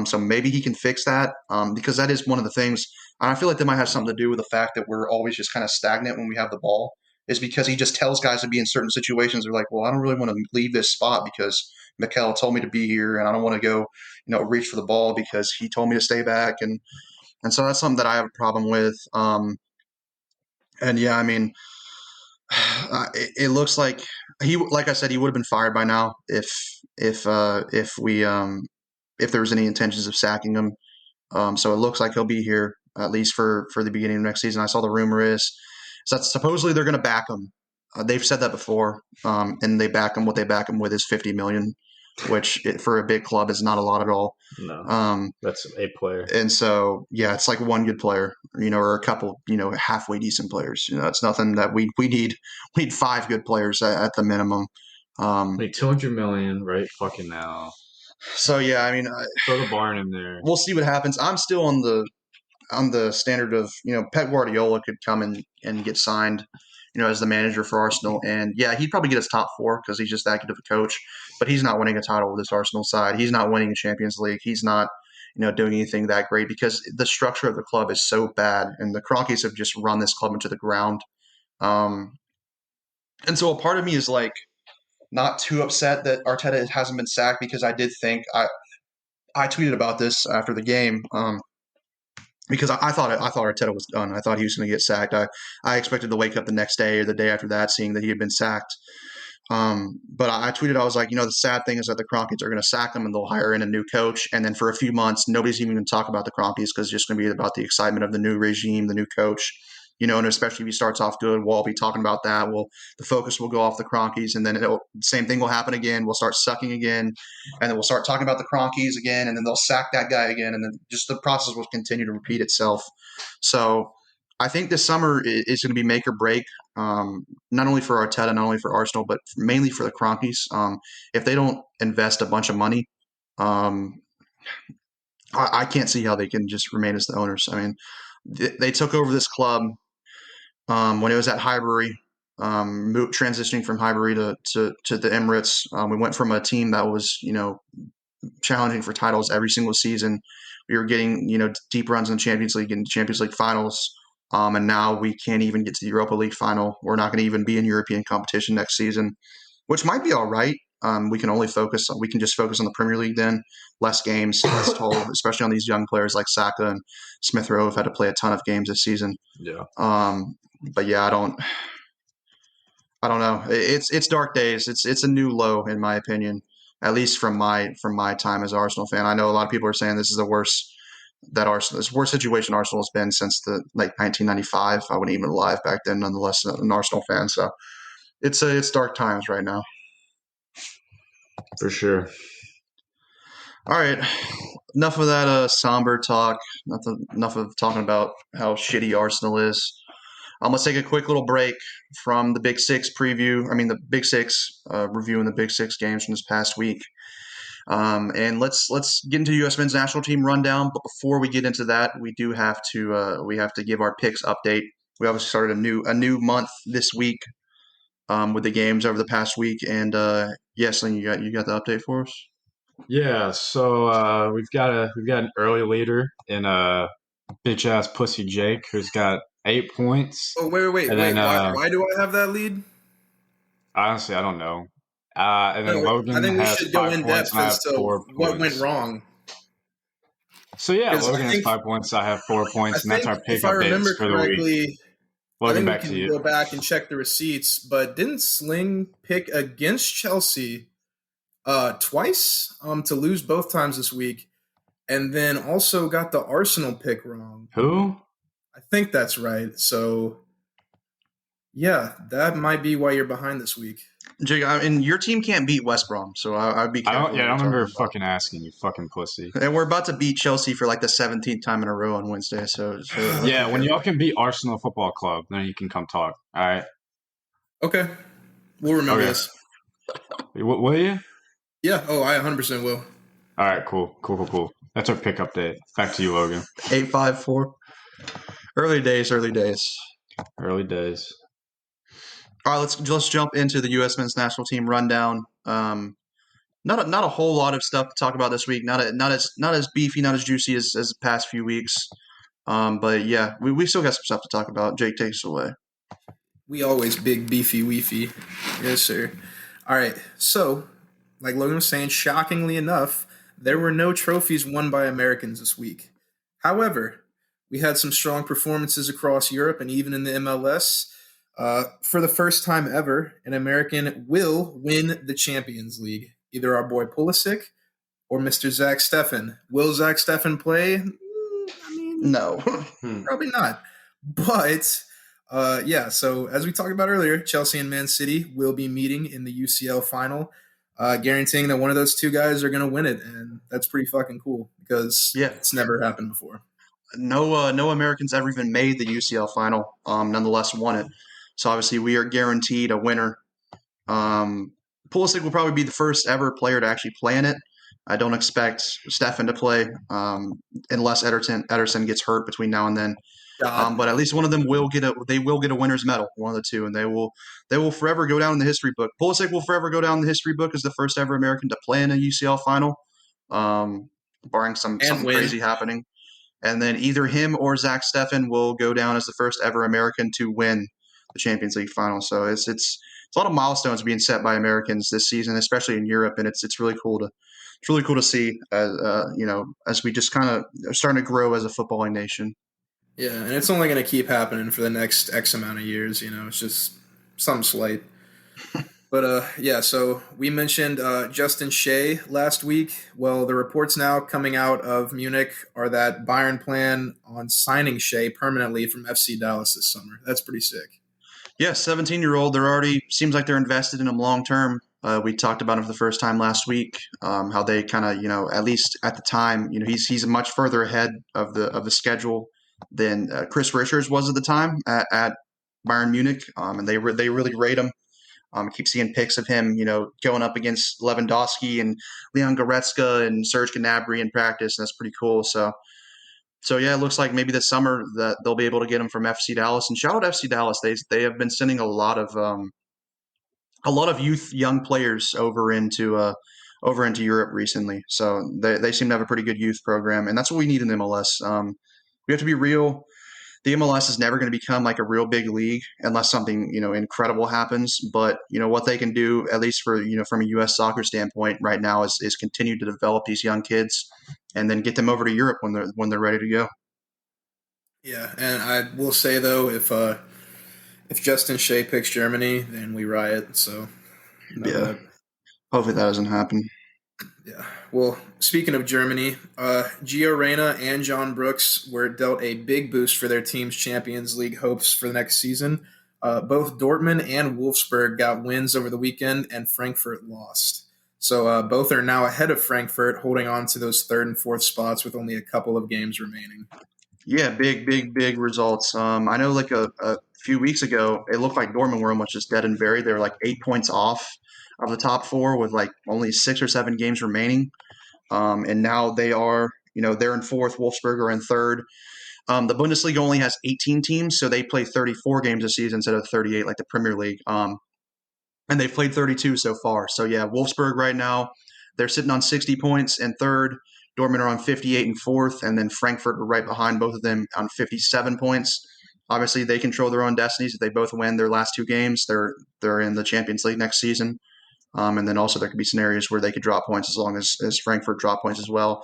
So maybe he can fix that because that is one of the things. And I feel like that might have something to do with the fact that we're always just kind of stagnant when we have the ball. Is because he just tells guys to be in certain situations. They're like, well, I don't really want to leave this spot because Mikel told me to be here, and I don't want to go, reach for the ball because he told me to stay back, and so that's something that I have a problem with. And yeah, I mean, it looks like like I said, he would have been fired by now if there was any intentions of sacking him. So it looks like he'll be here at least for the beginning of next season. I saw the rumor is that supposedly they're going to back him. They've said that before, and they back him. What they back him with is $50 million, which for a big club is not a lot at all. No, that's a player. And so, yeah, it's like one good player, or a couple, halfway decent players. It's nothing that we need. We need 5 good players at the minimum. Like $200 million right fucking now. So yeah, I mean, throw the barn in there. We'll see what happens. I'm still on the standard of Pep Guardiola could come and get signed, as the manager for Arsenal, and yeah, he'd probably get us top 4 because he's just that good of a coach. But he's not winning a title with this Arsenal side. He's not winning a Champions League. He's not doing anything that great because the structure of the club is so bad, and the Kroenkes have just run this club into the ground. And so a part of me is like not too upset that Arteta hasn't been sacked because I did think I tweeted about this after the game. Because I thought Arteta was done. I thought he was going to get sacked. I expected to wake up the next day or the day after that seeing that he had been sacked. But I tweeted, I was like, the sad thing is that the Kroenkes are going to sack him and they'll hire in a new coach. And then for a few months, nobody's even going to talk about the Kroenkes because it's just going to be about the excitement of the new regime, the new coach. And especially if he starts off good, we'll all be talking about that. The focus will go off the Kroenkes, and then the same thing will happen again. We'll start sucking again, and then we'll start talking about the Kroenkes again, and then they'll sack that guy again, and then just the process will continue to repeat itself. So I think this summer is going to be make or break, not only for Arteta, not only for Arsenal, but mainly for the Kroenkes. If they don't invest a bunch of money, I can't see how they can just remain as the owners. I mean, they took over this club when it was at Highbury, transitioning from Highbury to the Emirates. We went from a team that was, challenging for titles every single season. We were getting, deep runs in the Champions League and Champions League finals. And now we can't even get to the Europa League final. We're not going to even be in European competition next season, which might be all right. We can just focus on the Premier League then. Less games, less toll, especially on these young players like Saka and Smith Rowe have had to play a ton of games this season. Yeah. But yeah, I don't know. It's dark days. It's a new low in my opinion, at least from my time as an Arsenal fan. I know a lot of people are saying this is the worst situation Arsenal has been since the 1995. I wasn't even alive back then, nonetheless, an Arsenal fan. So it's dark times right now. For sure. All right, enough of that somber talk. Enough of talking about how shitty Arsenal is. Let's take a quick little break from the Big Six preview. I mean, the Big Six reviewing the Big Six games from this past week. And let's get into U.S. men's national team rundown. But before we get into that, we do have to give our picks update. We obviously started a new month this week with the games over the past week. And yes, Lynn, you got the update for us? Yeah. So we've got an early leader in bitch ass pussy Jake, who's got 8 points. Oh, wait. Then, why do I have that lead? Honestly, I don't know. And then Logan I think we has should go 5 in points, depth and I have as to 4 what points. went wrong. So yeah, 'Cause Logan has 5 points. I have 4 points, and that's our pick if I remember updates for the week. correctly, Logan, I back think to we you. can go back and check the receipts. But didn't Sling pick against Chelsea twice to lose both times this week, and then also got the Arsenal pick wrong? Who? I think that's right. So yeah, that might be why you're behind this week. Jake, and your team can't beat West Brom, so I'd be careful. I don't remember fucking asking you, fucking pussy. And we're about to beat Chelsea for like the 17th time in a row on Wednesday. So yeah, when y'all can beat Arsenal Football Club, then you can come talk. All right. Okay, we'll remember this. Will you? Yeah. Oh, I 100% will. All right. Cool. That's our pick update. Back to you, Logan. 8-5-4. Early days. Early days. All right, let's jump into the U.S. men's national team rundown. not a whole lot of stuff to talk about this week. Not as beefy, not as juicy as the past few weeks. But yeah, we still got some stuff to talk about. Jake, takes it away. We always big beefy weefy. Yes, sir. All right. So, like Logan was saying, shockingly enough, there were no trophies won by Americans this week. However, we had some strong performances across Europe and even in the MLS. For the first time ever, an American will win the Champions League. Either our boy Pulisic or Mr. Zach Steffen. Will Zach Steffen play? I mean, No. probably not. But yeah, so as we talked about earlier, Chelsea and Man City will be meeting in the UCL final, guaranteeing that one of those two guys are going to win it, and that's pretty fucking cool because Yeah. it's never happened before. No Americans ever even made the UCL final. Nonetheless, won it. So obviously, we are guaranteed a winner. Pulisic will probably be the first ever player to actually play in it. I don't expect Steffen to play unless Ederson gets hurt between now and then. But at least one of them will get a winner's medal, one of the two, and they will forever go down in the history book. Pulisic will forever go down in the history book as the first ever American to play in a UCL final, barring something win. crazy happening. And then either him or Zach Steffen will go down as the first ever American to win the Champions League final. So it's a lot of milestones being set by Americans this season, especially in Europe, and it's really cool to see as as we just kind of are starting to grow as a footballing nation. Yeah, and it's only going to keep happening for the next X amount of years. It's just some slight. But yeah, so we mentioned Justin Shea last week. Well, the reports now coming out of Munich are that Bayern plan on signing Shea permanently from FC Dallas this summer. That's pretty sick. Yeah, 17-year-old. They're already seems like they're invested in him long term. We talked about him for the first time last week. How they kind of at least at the time he's much further ahead of the schedule than Chris Richards was at the time at Bayern Munich, and they really rate him. I keep seeing pics of him, going up against Lewandowski and Leon Goretzka and Serge Gnabry in practice, and that's pretty cool. So yeah, it looks like maybe this summer that they'll be able to get him from FC Dallas. And shout out FC Dallas, they have been sending a lot of young players over into Europe recently. So they seem to have a pretty good youth program, and that's what we need in MLS. We have to be real. The MLS is never going to become like a real big league unless something incredible happens. But what they can do, at least for from a U.S. soccer standpoint, right now is continue to develop these young kids and then get them over to Europe when they're ready to go. Yeah, and I will say though, if Justin Shea picks Germany, then we riot. So yeah, hopefully that doesn't happen. Yeah. Well, speaking of Germany, Gio Reyna and John Brooks were dealt a big boost for their team's Champions League hopes for the next season. Both Dortmund and Wolfsburg got wins over the weekend, and Frankfurt lost. So both are now ahead of Frankfurt, holding on to those third and fourth spots with only a couple of games remaining. Yeah, big results. I know like a few weeks ago, it looked like Dortmund were almost just dead and buried. They were like 8 points off of the top four with like only 6 or 7 games remaining. And now they are, they're in fourth. Wolfsburg are in third. The Bundesliga only has 18 teams, so they play 34 games a season instead of 38 like the Premier League. And they've played 32 so far. So yeah, Wolfsburg right now, they're sitting on 60 points in third. Dortmund are on 58 in fourth, and then Frankfurt are right behind both of them on 57 points. Obviously, they control their own destinies. If they both win their last 2 games, they're in the Champions League next season. And then also there could be scenarios where they could drop points as long as Frankfurt drop points as well.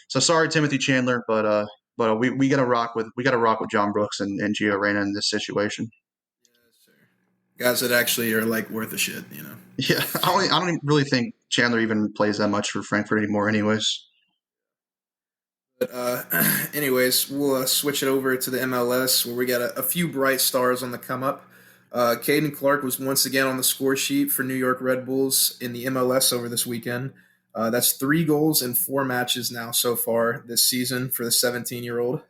So sorry, Timothy Chandler, but we got to rock with John Brooks and Gio Reyna in this situation. Yes, sir. Guys that actually are like worth a shit, Yeah, I don't really think Chandler even plays that much for Frankfurt anymore, anyways. But anyways, we'll switch it over to the MLS where we got a few bright stars on the come up. Caden Clark was once again on the score sheet for New York Red Bulls in the MLS over this weekend. That's 3 goals in 4 matches now so far this season for the 17-year-old.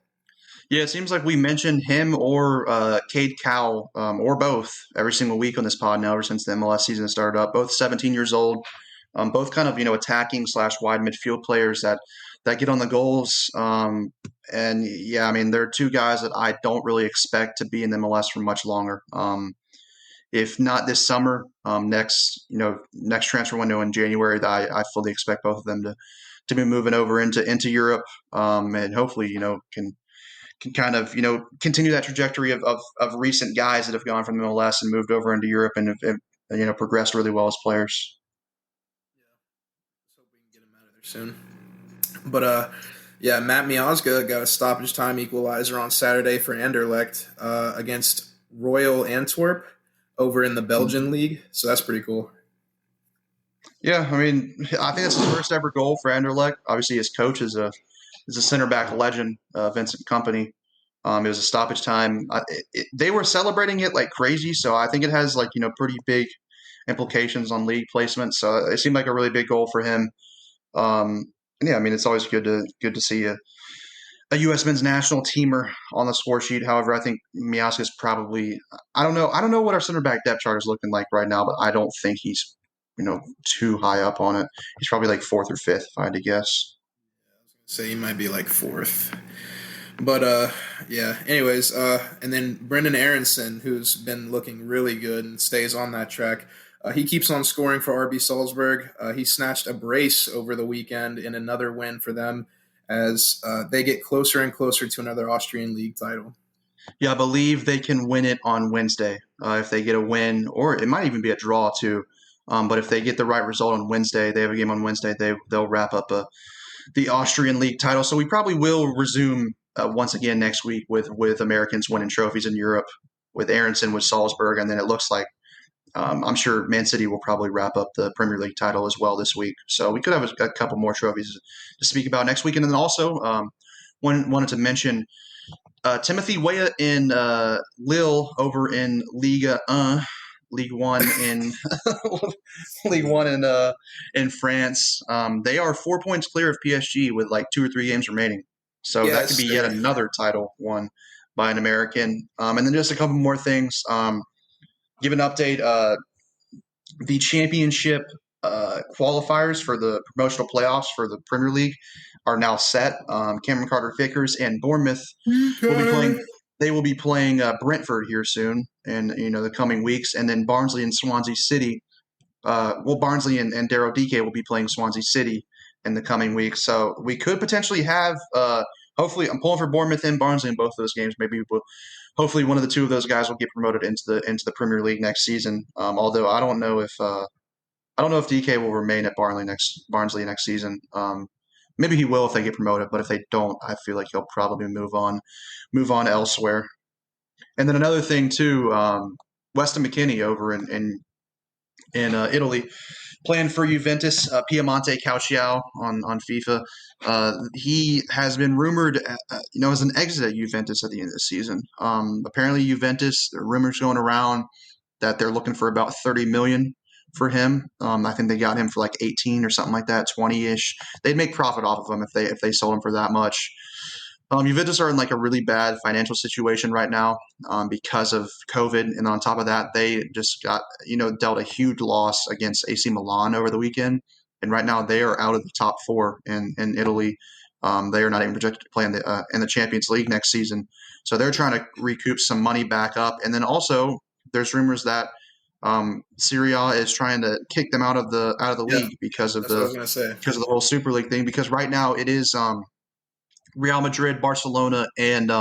Yeah, it seems like we mentioned him or Cade Cowell or both every single week on this pod now ever since the MLS season started up. Both 17 years old, both kind of attacking / wide midfield players that get on the goals. And yeah, I mean, they're 2 guys that I don't really expect to be in the MLS for much longer. if not this summer, next transfer window in January, I fully expect both of them to be moving over into Europe, and hopefully can kind of continue that trajectory of recent guys that have gone from MLS and moved over into Europe and have progressed really well as players. Yeah, let's hope we can get him out of there soon. But yeah, Matt Miazga got a stoppage time equalizer on Saturday for Anderlecht against Royal Antwerp over in the Belgian league. So that's pretty cool. Yeah, I mean, I think that's his first ever goal for Anderlecht. Obviously, his coach is a center back legend, Vincent Kompany. It was a stoppage time. They were celebrating it like crazy, so I think it has pretty big implications on league placement. So it seemed like a really big goal for him. And yeah, I mean, it's always good to see a U.S. men's national teamer on the score sheet. However, I think Miazga is probably I don't know what our center back depth chart is looking like right now, but I don't think he's too high up on it. He's probably like fourth or fifth, if I had to guess. I was gonna say he might be like fourth. But yeah. Anyways, and then Brendan Aronson, who's been looking really good and stays on that track. He keeps on scoring for RB Salzburg. He snatched a brace over the weekend in another win for them as they get closer and closer to another Austrian league title. Yeah, I believe they can win it on Wednesday if they get a win, or it might even be a draw too. But if they get the right result on Wednesday, they have a game on Wednesday. They'll wrap up the Austrian league title. So we probably will resume once again next week with Americans winning trophies in Europe with Aronson with Salzburg, and then it looks like I'm sure Man City will probably wrap up the Premier League title as well this week. So we could have a couple more trophies to speak about next week, and then also wanted to mention Timothy Weah in Lille over in League One in League One in France. They are 4 points clear of PSG with like 2 or 3 games remaining. So that could be yet another title won by an American. And then just a couple more things. Give an update. The championship qualifiers for the promotional playoffs for the Premier League are now set. Cameron Carter-Vickers and Bournemouth will be playing. They will be playing Brentford here soon, in the coming weeks, and then Barnsley and Swansea City. Barnsley and Darrow DK will be playing Swansea City in the coming weeks. So we could potentially have. Hopefully, I'm pulling for Bournemouth and Barnsley in both of those games. Hopefully, one of the two of those guys will get promoted into the Premier League next season. Although I don't know if DK will remain at Barnsley next season. Maybe he will if they get promoted, but if they don't, I feel like he'll probably move on elsewhere. And then another thing too, Weston McKennie over in Italy, playing for Juventus, Piemonte Calcio on FIFA. He has been rumored, as an exit at Juventus at the end of the season. Apparently, Juventus, there are rumors going around that they're looking for about 30 million for him. I think they got him for like 18 or something like that, 20-ish. They'd make profit off of him if they sold him for that much. Juventus are in like a really bad financial situation right now because of COVID, and on top of that, they just got dealt a huge loss against AC Milan over the weekend, and right now they are out of the top 4 in Italy. They are not even projected to play in the Champions League next season, so they're trying to recoup some money back up. And then also, there's rumors that Serie A is trying to kick them out of the league because of the whole Super League thing. Because right now it is Real Madrid, Barcelona, and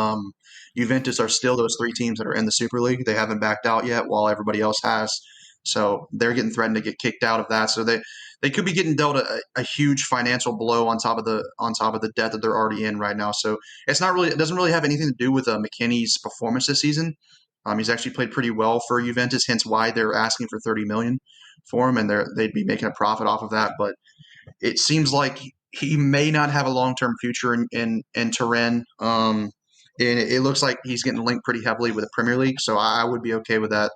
Juventus are still those 3 teams that are in the Super League. They haven't backed out yet, while everybody else has. So they're getting threatened to get kicked out of that. So they could be getting dealt a huge financial blow on top of the debt that they're already in right now. So it doesn't really have anything to do with McKennie's performance this season. He's actually played pretty well for Juventus, hence why they're asking for 30 million for him, and they'd be making a profit off of that. But it seems like he may not have a long-term future in Turin. And it looks like he's getting linked pretty heavily with the Premier League, so I would be okay with that.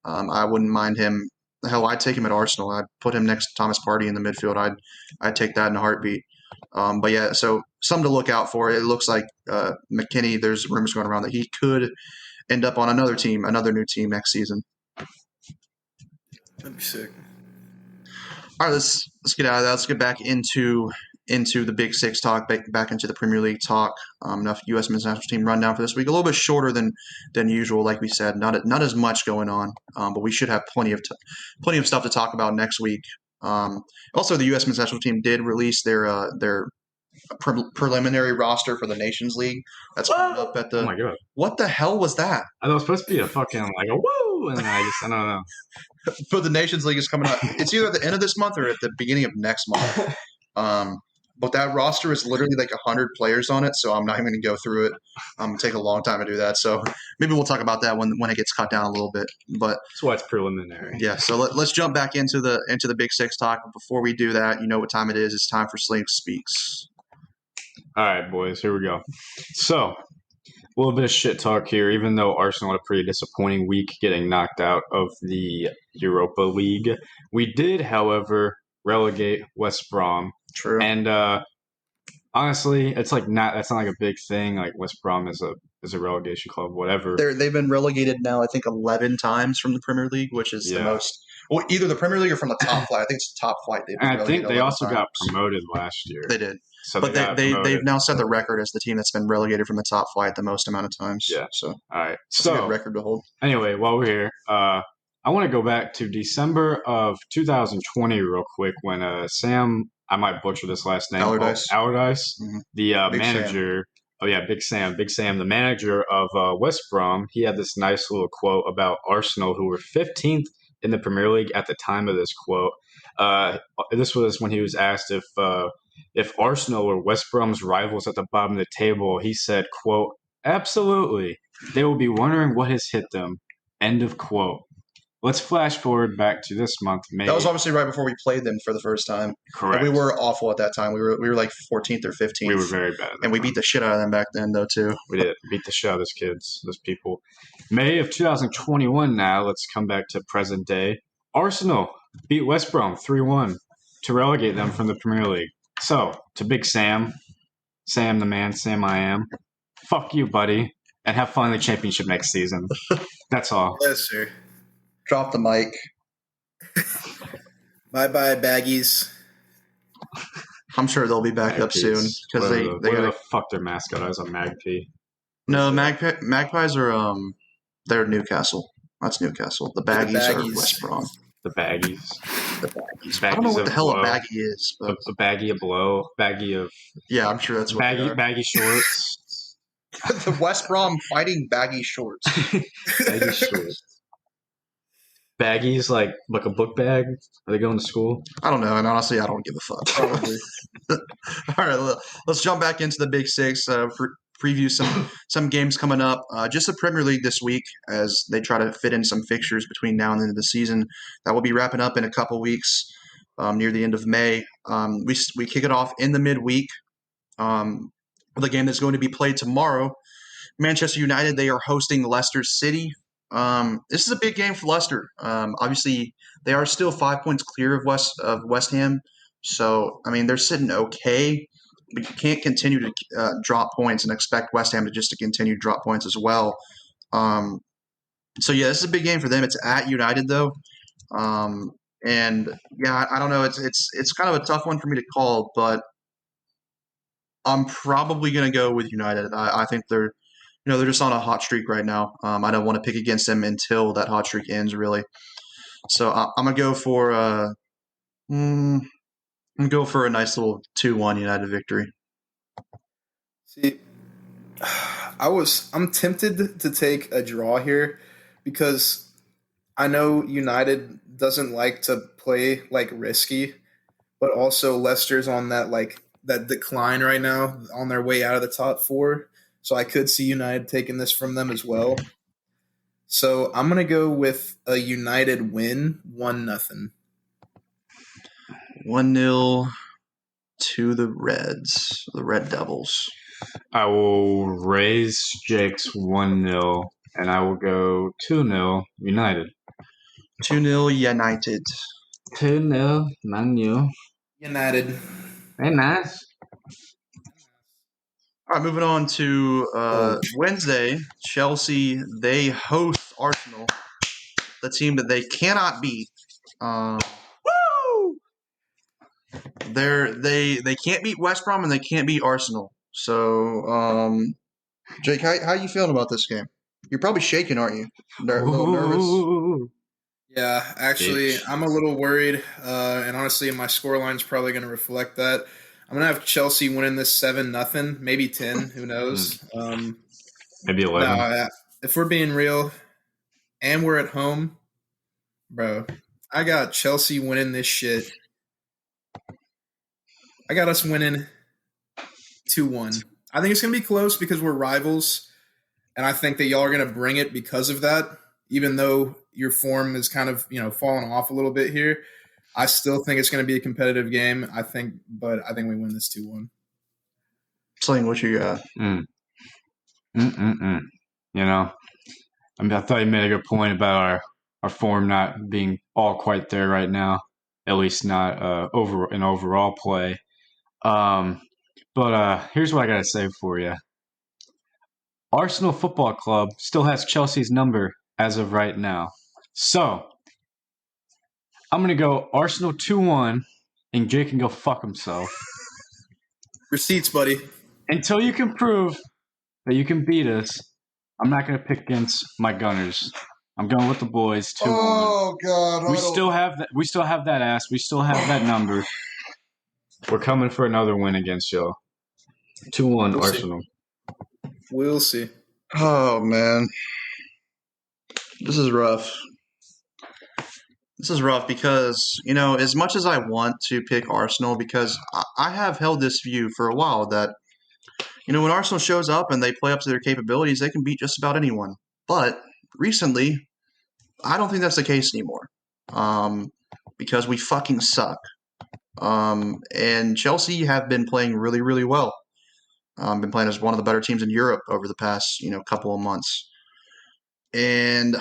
I wouldn't mind him. Hell, I'd take him at Arsenal. I'd put him next to Thomas Partey in the midfield. I'd take that in a heartbeat. But yeah, so something to look out for. It looks like McKennie, there's rumors going around that he could end up on another new team next season. That'd be sick. All right, let's get out of that. Let's get back into into the Big Six talk, back into the Premier League talk. Enough U.S. men's national team rundown for this week. A little bit shorter than usual, like we said. Not as much going on, but we should have plenty of stuff to talk about next week. Also, the U.S. men's national team did release their preliminary roster for the Nations League. That's coming up at the. Oh my god! What the hell was that? I thought it was supposed to be a fucking like a woo, and I don't know. But the Nations League is coming up. It's either at the end of this month or at the beginning of next month. But that roster is literally like 100 players on it, so I'm not even going to go through it. It'll take a long time to do that. So maybe we'll talk about that when it gets cut down a little bit. But that's why it's preliminary. Yeah. So let's jump back into the Big Six talk. But before we do that, you know what time it is. It's time for Slink Speaks. All right, boys. Here we go. So a little bit of shit talk here. Even though Arsenal had a pretty disappointing week getting knocked out of the Europa League, we did, however, relegate West Brom. True. And honestly, that's not like a big thing. Like West Brom is a relegation club, whatever. They've been relegated now, I think, 11 times from the Premier League, which is the most. Well, either the Premier League or from the top flight. I think it's the top flight. And I think they also got promoted last year. They did. So but they've now set the record as the team that's been relegated from the top flight the most amount of times. Yeah. So all right. It's a good record to hold. Anyway, while we're here, I want to go back to December of 2020 real quick when Sam, I might butcher this last name, Allardyce, mm-hmm. The manager. Sam. Oh yeah, Big Sam, the manager of West Brom. He had this nice little quote about Arsenal, who were 15th in the Premier League at the time of this quote. This was when he was asked if Arsenal were West Brom's rivals at the bottom of the table. He said, quote, "Absolutely. They will be wondering what has hit them." End of quote. Let's flash forward back to this month, May. That was obviously right before we played them for the first time. Correct. And we were awful at that time. We were like 14th or 15th. We were very bad. And we beat the shit out of them back then, though, too. We did. Beat the shit out of those people. May of 2021 now. Let's come back to present day. Arsenal beat West Brom 3-1 to relegate them from the Premier League. So, to Big Sam the man, Sam I am, fuck you, buddy, and have fun in the championship next season. That's all. Yes, sir. Drop the mic. Bye-bye, baggies. I'm sure they'll be back up soon because they got to fuck their mascot as a magpie. No, magpies are they're Newcastle. That's Newcastle. The baggies are West Brom. The baggies. I don't know what the hell a baggie is. But a baggie of blow. Baggie of. Yeah, I'm sure that's what baggy shorts. The West Brom fighting baggy shorts. Baggy shorts. Baggies like a book bag? Are they going to school? I don't know, and honestly, I don't give a fuck. Probably. All right, let's jump back into the Big Six. Preview some games coming up. Just the Premier League this week as they try to fit in some fixtures between now and the end of the season. That will be wrapping up in a couple weeks near the end of May. We kick it off in the midweek. The game that's going to be played tomorrow. Manchester United, they are hosting Leicester City. This is a big game for Leicester. Obviously, they are still 5 points clear of West Ham. So, I mean, they're sitting okay. But you can't continue to drop points and expect West Ham to continue to drop points as well. So, yeah, this is a big game for them. It's at United, though. And, yeah, I don't know. It's kind of a tough one for me to call, but I'm probably going to go with United. I think they're just on a hot streak right now. I don't want to pick against them until that hot streak ends, really. So I'm gonna go for a nice little 2-1 United victory. See, I'm tempted to take a draw here because I know United doesn't like to play risky, but also Leicester's on that decline right now, on their way out of the top four. So I could see United taking this from them as well. So I'm going to go with a United win, 1-0. 1-0 to the Reds, the Red Devils. I will raise Jake's 1-0, and I will go 2-0 United. 2-0 United. 2-0 Man U. United. Very nice. All right, moving on to Wednesday. Chelsea, they host Arsenal, the team that they cannot beat. Woo! They can't beat West Brom and they can't beat Arsenal. So, Jake, how you feeling about this game? You're probably shaking, aren't you? A little nervous. Ooh. Yeah, actually, Bitch. I'm a little worried, and honestly, my scoreline's probably going to reflect that. I'm going to have Chelsea winning this 7-0, maybe 10, who knows. Maybe 11. No, if we're being real, and we're at home, bro, I got Chelsea winning this shit. I got us winning 2-1. I think it's going to be close because we're rivals, and I think that y'all are going to bring it because of that. Even though your form is kind of falling off a little bit here, I still think it's going to be a competitive game. I think we win this 2-1. Sling, what you got? I thought you made a good point about our form not being all quite there right now, at least not in overall play. But here's what I gotta say for you. Arsenal Football Club still has Chelsea's number as of right now. So, I'm going to go Arsenal 2-1, and Jake can go fuck himself. Receipts, buddy. Until you can prove that you can beat us, I'm not going to pick against my Gunners. I'm going with the boys 2-1. Oh, God. We still have that. We still have that ass. We still have that number. We're coming for another win against y'all. 2-1 We'll Arsenal. We'll see. Oh, man. This is rough. This is rough because, as much as I want to pick Arsenal, because I have held this view for a while that, when Arsenal shows up and they play up to their capabilities, they can beat just about anyone. But recently, I don't think that's the case anymore because we fucking suck. And Chelsea have been playing really, really well. Been playing as one of the better teams in Europe over the past, couple of months. And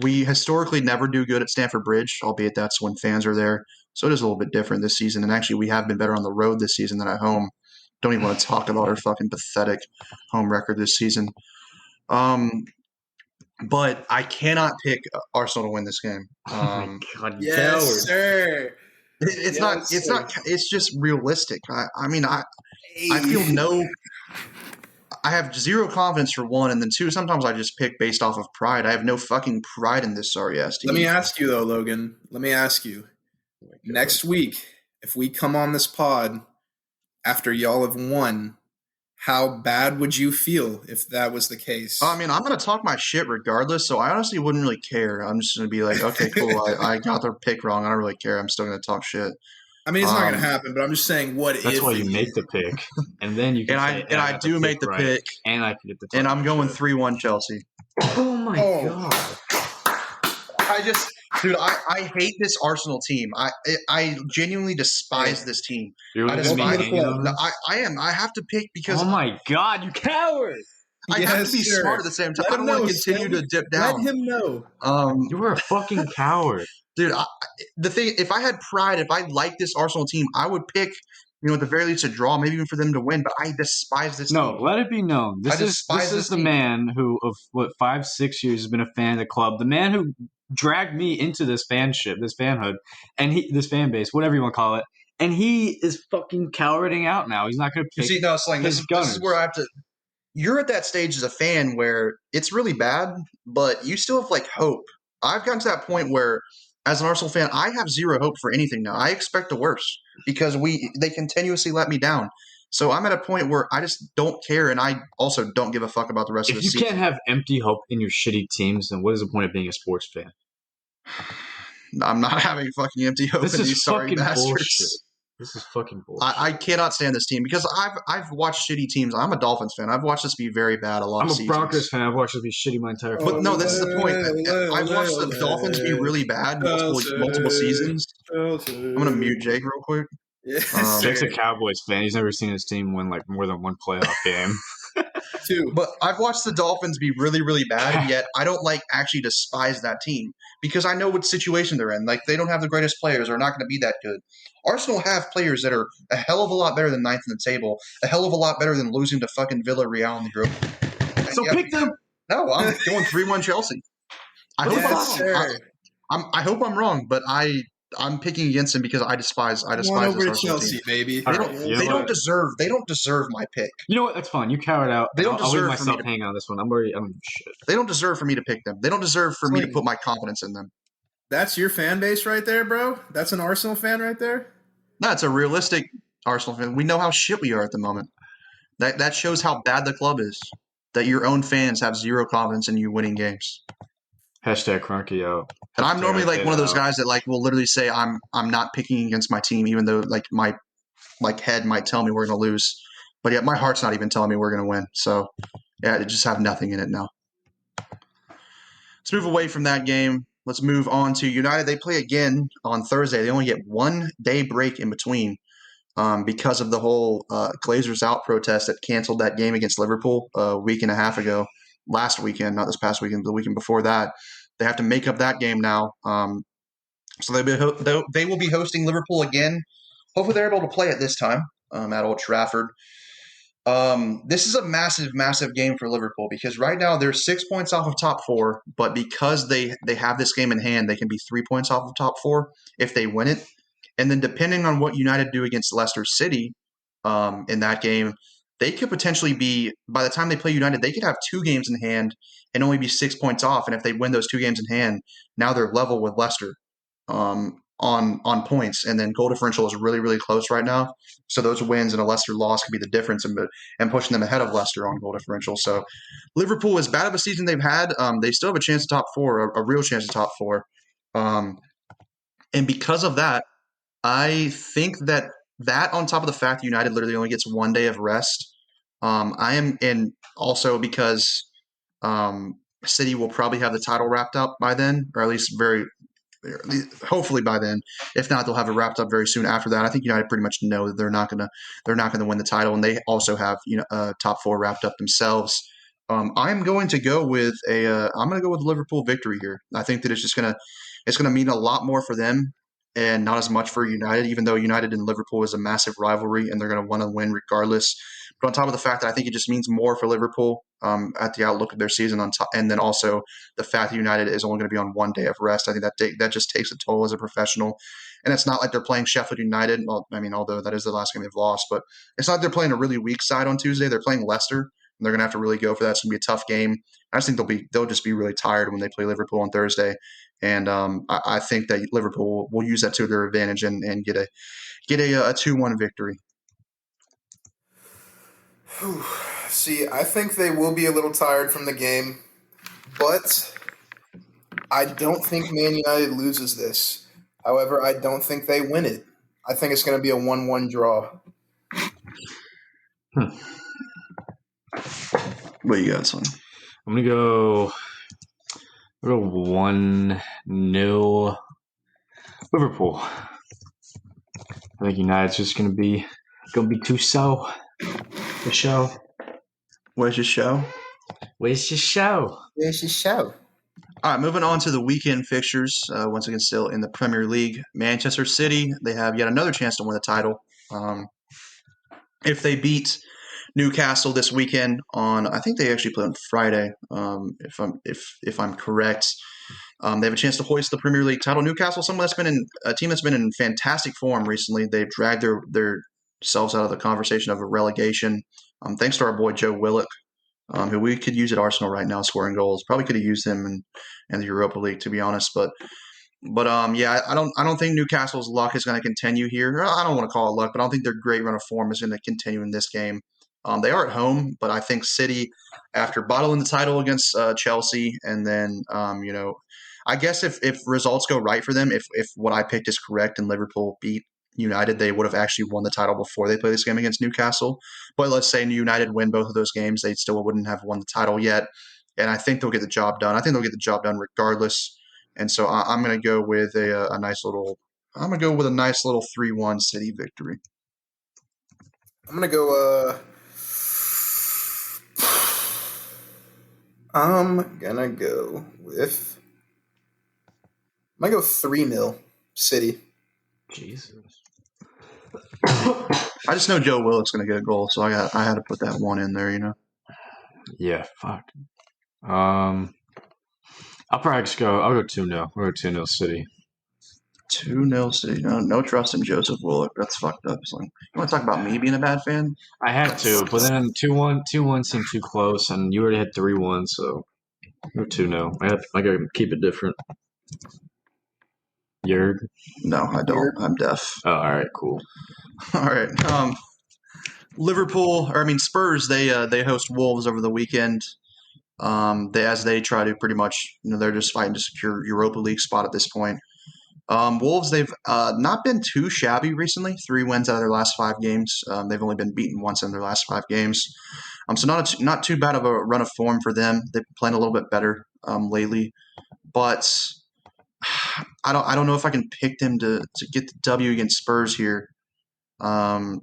we historically never do good at Stamford Bridge, albeit that's when fans are there. So it is a little bit different this season. And actually, we have been better on the road this season than at home. Don't even want to talk about our fucking pathetic home record this season. But I cannot pick Arsenal to win this game. Oh my God, you Yes, coward. sir. It's just realistic. I feel I have zero confidence for one, and then two, sometimes I just pick based off of pride. I have no fucking pride in this sorry ass team. Let me ask you though, Logan. Next week, if we come on this pod after y'all have won, how bad would you feel if that was the case? I mean, I'm going to talk my shit regardless, so I honestly wouldn't really care. I'm just going to be like, okay, cool, I got their pick wrong. I don't really care. I'm still going to talk shit. I mean, it's not going to happen, but I'm just saying, what That's if why you make the pick, and then you can I do make the pick, and I can get the. And I'm going 3-1 Chelsea. Oh my God! I hate this Arsenal team. I genuinely despise this team. I am. I have to pick because. Oh my God! You coward! I have to be smart at the same time. I don't want to continue to dip down. Let him know. You were a fucking coward. Dude, the thing, if I had pride, if I liked this Arsenal team, I would pick, at the very least a draw, maybe even for them to win. But I despise this team. No, let it be known. This is the man who, of 5-6 years, has been a fan of the club. The man who dragged me into this fanship, this fanhood, and this fan base, whatever you want to call it. And he is fucking cowarding out now. He's not going to pick. You see, no, Sling, this is where I have to. You're at that stage as a fan where it's really bad, but you still have hope. I've gotten to that point where, as an Arsenal fan, I have zero hope for anything now. I expect the worst because they continuously let me down. So I'm at a point where I just don't care, and I also don't give a fuck about the rest of the season. If you can't have empty hope in your shitty teams, then what is the point of being a sports fan? I'm not having fucking empty hope in these sorry bastards. Bullshit. This is fucking bullshit. I cannot stand this team because I've watched shitty teams. I'm a Dolphins fan. I've watched this be very bad a lot of seasons. I'm a Broncos fan. I've watched this be shitty my entire career. But no, this is the point. I've watched the Dolphins be really bad multiple seasons. I'm going to mute Jake real quick. Jake's a Cowboys fan. He's never seen his team win more than one playoff game. Two. But I've watched the Dolphins be really, really bad, and yet I don't actually despise that team because I know what situation they're in. They don't have the greatest players, or are not going to be that good. Arsenal have players that are a hell of a lot better than ninth in the table, a hell of a lot better than losing to fucking Villarreal in the group. So pick them. No, I'm going 3-1 Chelsea. I hope I'm wrong, but I I'm picking against them because I despise Come on this over to Arsenal Chelsea, team. baby. All right, you know They don't what? deserve my pick. You know what? That's fine. You cower it out. They don't I'll leave deserve for me myself to. hanging on this one. I don't give a shit. They don't deserve for me to pick them. They don't deserve for me to Clinton. put my confidence in them. That's your fan base right there, bro? That's an Arsenal fan right there? No, it's a realistic Arsenal fan. We know how shit we are at the moment. That shows how bad the club is. That your own fans have zero confidence in you winning games. Hashtag Cronky out. And I'm normally like one of those out. guys that like will literally say I'm not picking against my team, even though like my head might tell me we're going to lose, but yet my heart's not even telling me we're going to win. So yeah, I just have nothing in it now. Let's move away from that game. Let's move on to United. They play again on Thursday. They only get 1 day break in between because of the whole Glazers out protest that canceled that game against Liverpool a week and a half ago. Last weekend, not this past weekend, the weekend before that. They have to make up that game now. So they will be hosting Liverpool again. Hopefully they're able to play it this time at Old Trafford. This is a massive, massive game for Liverpool because right now they're 6 points off of top 4, but because they have this game in hand, they can be 3 points off of top 4 if they win it. And then depending on what United do against Leicester City in that game, they could potentially be, by the time they play United, they could have 2 games in hand and only be 6 points off. And if they win those 2 games in hand, now they're level with Leicester on points. And then goal differential is really, really close right now. So those wins and a Leicester loss could be the difference and pushing them ahead of Leicester on goal differential. So Liverpool, as bad of a season they've had, they still have a chance to top 4, a real chance to top 4. And because of that, I think that on top of the fact that United literally only gets 1 day of rest, and also because City will probably have the title wrapped up by then, or at least hopefully by then. If not, they'll have it wrapped up very soon after that. I think United pretty much know that they're not gonna win the title, and they also have top 4 wrapped up themselves. I'm going to go with Liverpool victory here. I think that it's gonna mean a lot more for them and not as much for United, even though United and Liverpool is a massive rivalry and they're going to want to win regardless. But on top of the fact that I think it just means more for Liverpool at the outlook of their season on top, and then also the fact that United is only going to be on 1 day of rest. I think that just takes a toll as a professional. And it's not like they're playing Sheffield United. Well, I mean, although that is the last game they've lost, but it's not like they're playing a really weak side on Tuesday. They're playing Leicester, and they're going to have to really go for that. It's going to be a tough game. I just think they'll just be really tired when they play Liverpool on Thursday. And I think that Liverpool will use that to their advantage and get a 2-1 victory. See, I think they will be a little tired from the game, but I don't think Man United loses this. However, I don't think they win it. I think it's going to be a 1-1 draw. What you got, son? I'm gonna go 1-0 Liverpool. I think United's just gonna be too so. The show. Where's your show? Where's your show? Where's your show? All right, moving on to the weekend fixtures. Once again, still in the Premier League. Manchester City, they have yet another chance to win the title. If they beat Newcastle this weekend I think they actually play on Friday. If I'm correct, they have a chance to hoist the Premier League title. Newcastle, a team that's been in fantastic form recently. They've dragged their selves out of the conversation of a relegation. Thanks to our boy Joe Willock, who we could use at Arsenal right now, scoring goals. Probably could have used him in the Europa League, to be honest. But yeah, I don't think Newcastle's luck is going to continue here. I don't want to call it luck, but I don't think their great run of form is going to continue in this game. They are at home, but I think City, after bottling the title against Chelsea, and then I guess if results go right for them, if what I picked is correct and Liverpool beat United, they would have actually won the title before they play this game against Newcastle. But let's say United win both of those games, they still wouldn't have won the title yet. And I think they'll get the job done. I think they'll get the job done regardless. And so I'm going to go with a nice little 3-1 City victory. I'm going to go I'm going to go with 3-0 City. Jesus. I just know Joe Willock's going to get a goal, so I had to put that one in there, Yeah, fuck. I'll probably just go. I'll go 2-0. I'll go 2-0 City. 2-0 City. No trust in Joseph Willock. That's fucked up. So, you want to talk about me being a bad fan? I had to, but then 2-1 seemed too close, and you already had 3-1, so or 2-0. I gotta keep it different. Yerg? No, I don't. I'm deaf. Oh, all right, cool. All right. Spurs. They host Wolves over the weekend. They try to pretty much, they're just fighting to secure Europa League spot at this point. Wolves, they've not been too shabby recently. 3 wins out of their last 5 games. They've only been beaten once in their last 5 games. So not too bad of a run of form for them. They've been playing a little bit better lately, but I don't know if I can pick them to get the W against Spurs here. But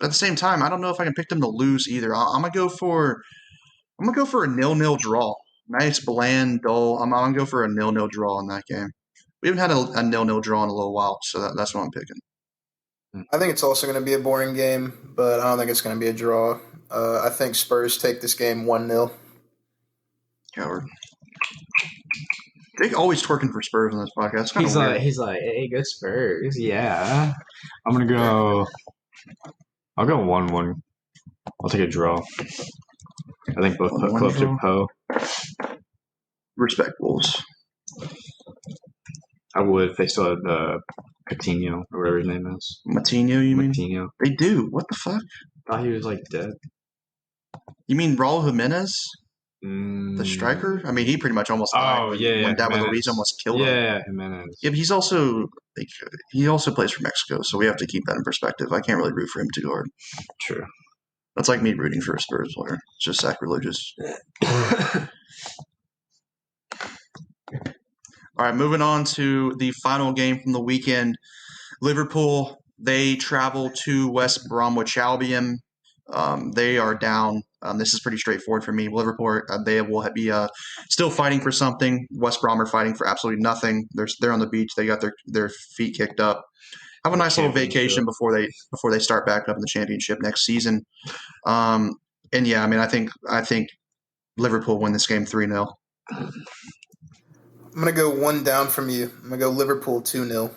at the same time, I don't know if I can pick them to lose either. I'm gonna go for a 0-0 draw. Nice, bland, dull. I'm gonna go for a 0-0 draw in that game. We haven't had a 0-0 draw in a little while, so that's what I'm picking. I think it's also going to be a boring game, but I don't think it's going to be a draw. I think Spurs take this game 1-0. Coward. Jake always twerking for Spurs on this podcast. He's like, hey, good Spurs, yeah. I'm gonna go. I'll go 1-1. I'll take a draw. I think both clubs are po. Respect Wolves. I would if they still had Coutinho or whatever his name is. Matinho, you mean? Coutinho. They do. What the fuck? Thought he was like dead. You mean Raul Jimenez? The striker? I mean, he pretty much almost died when David Luiz almost killed him. Yeah, Jimenez. Yeah, but he also plays for Mexico, so we have to keep that in perspective. I can't really root for him too hard. True. That's like me rooting for a Spurs player. It's just sacrilegious. All right, moving on to the final game from the weekend. Liverpool, they travel to West Bromwich Albion. They are down. This is pretty straightforward for me. Liverpool, they will be still fighting for something. West Brom are fighting for absolutely nothing. They're on the beach. They got their feet kicked up. Have a nice little vacation before they start back up in the championship next season. And yeah, I mean, I think Liverpool win this game 3-0. I'm going to go 1 down from you. I'm going to go Liverpool 2-0.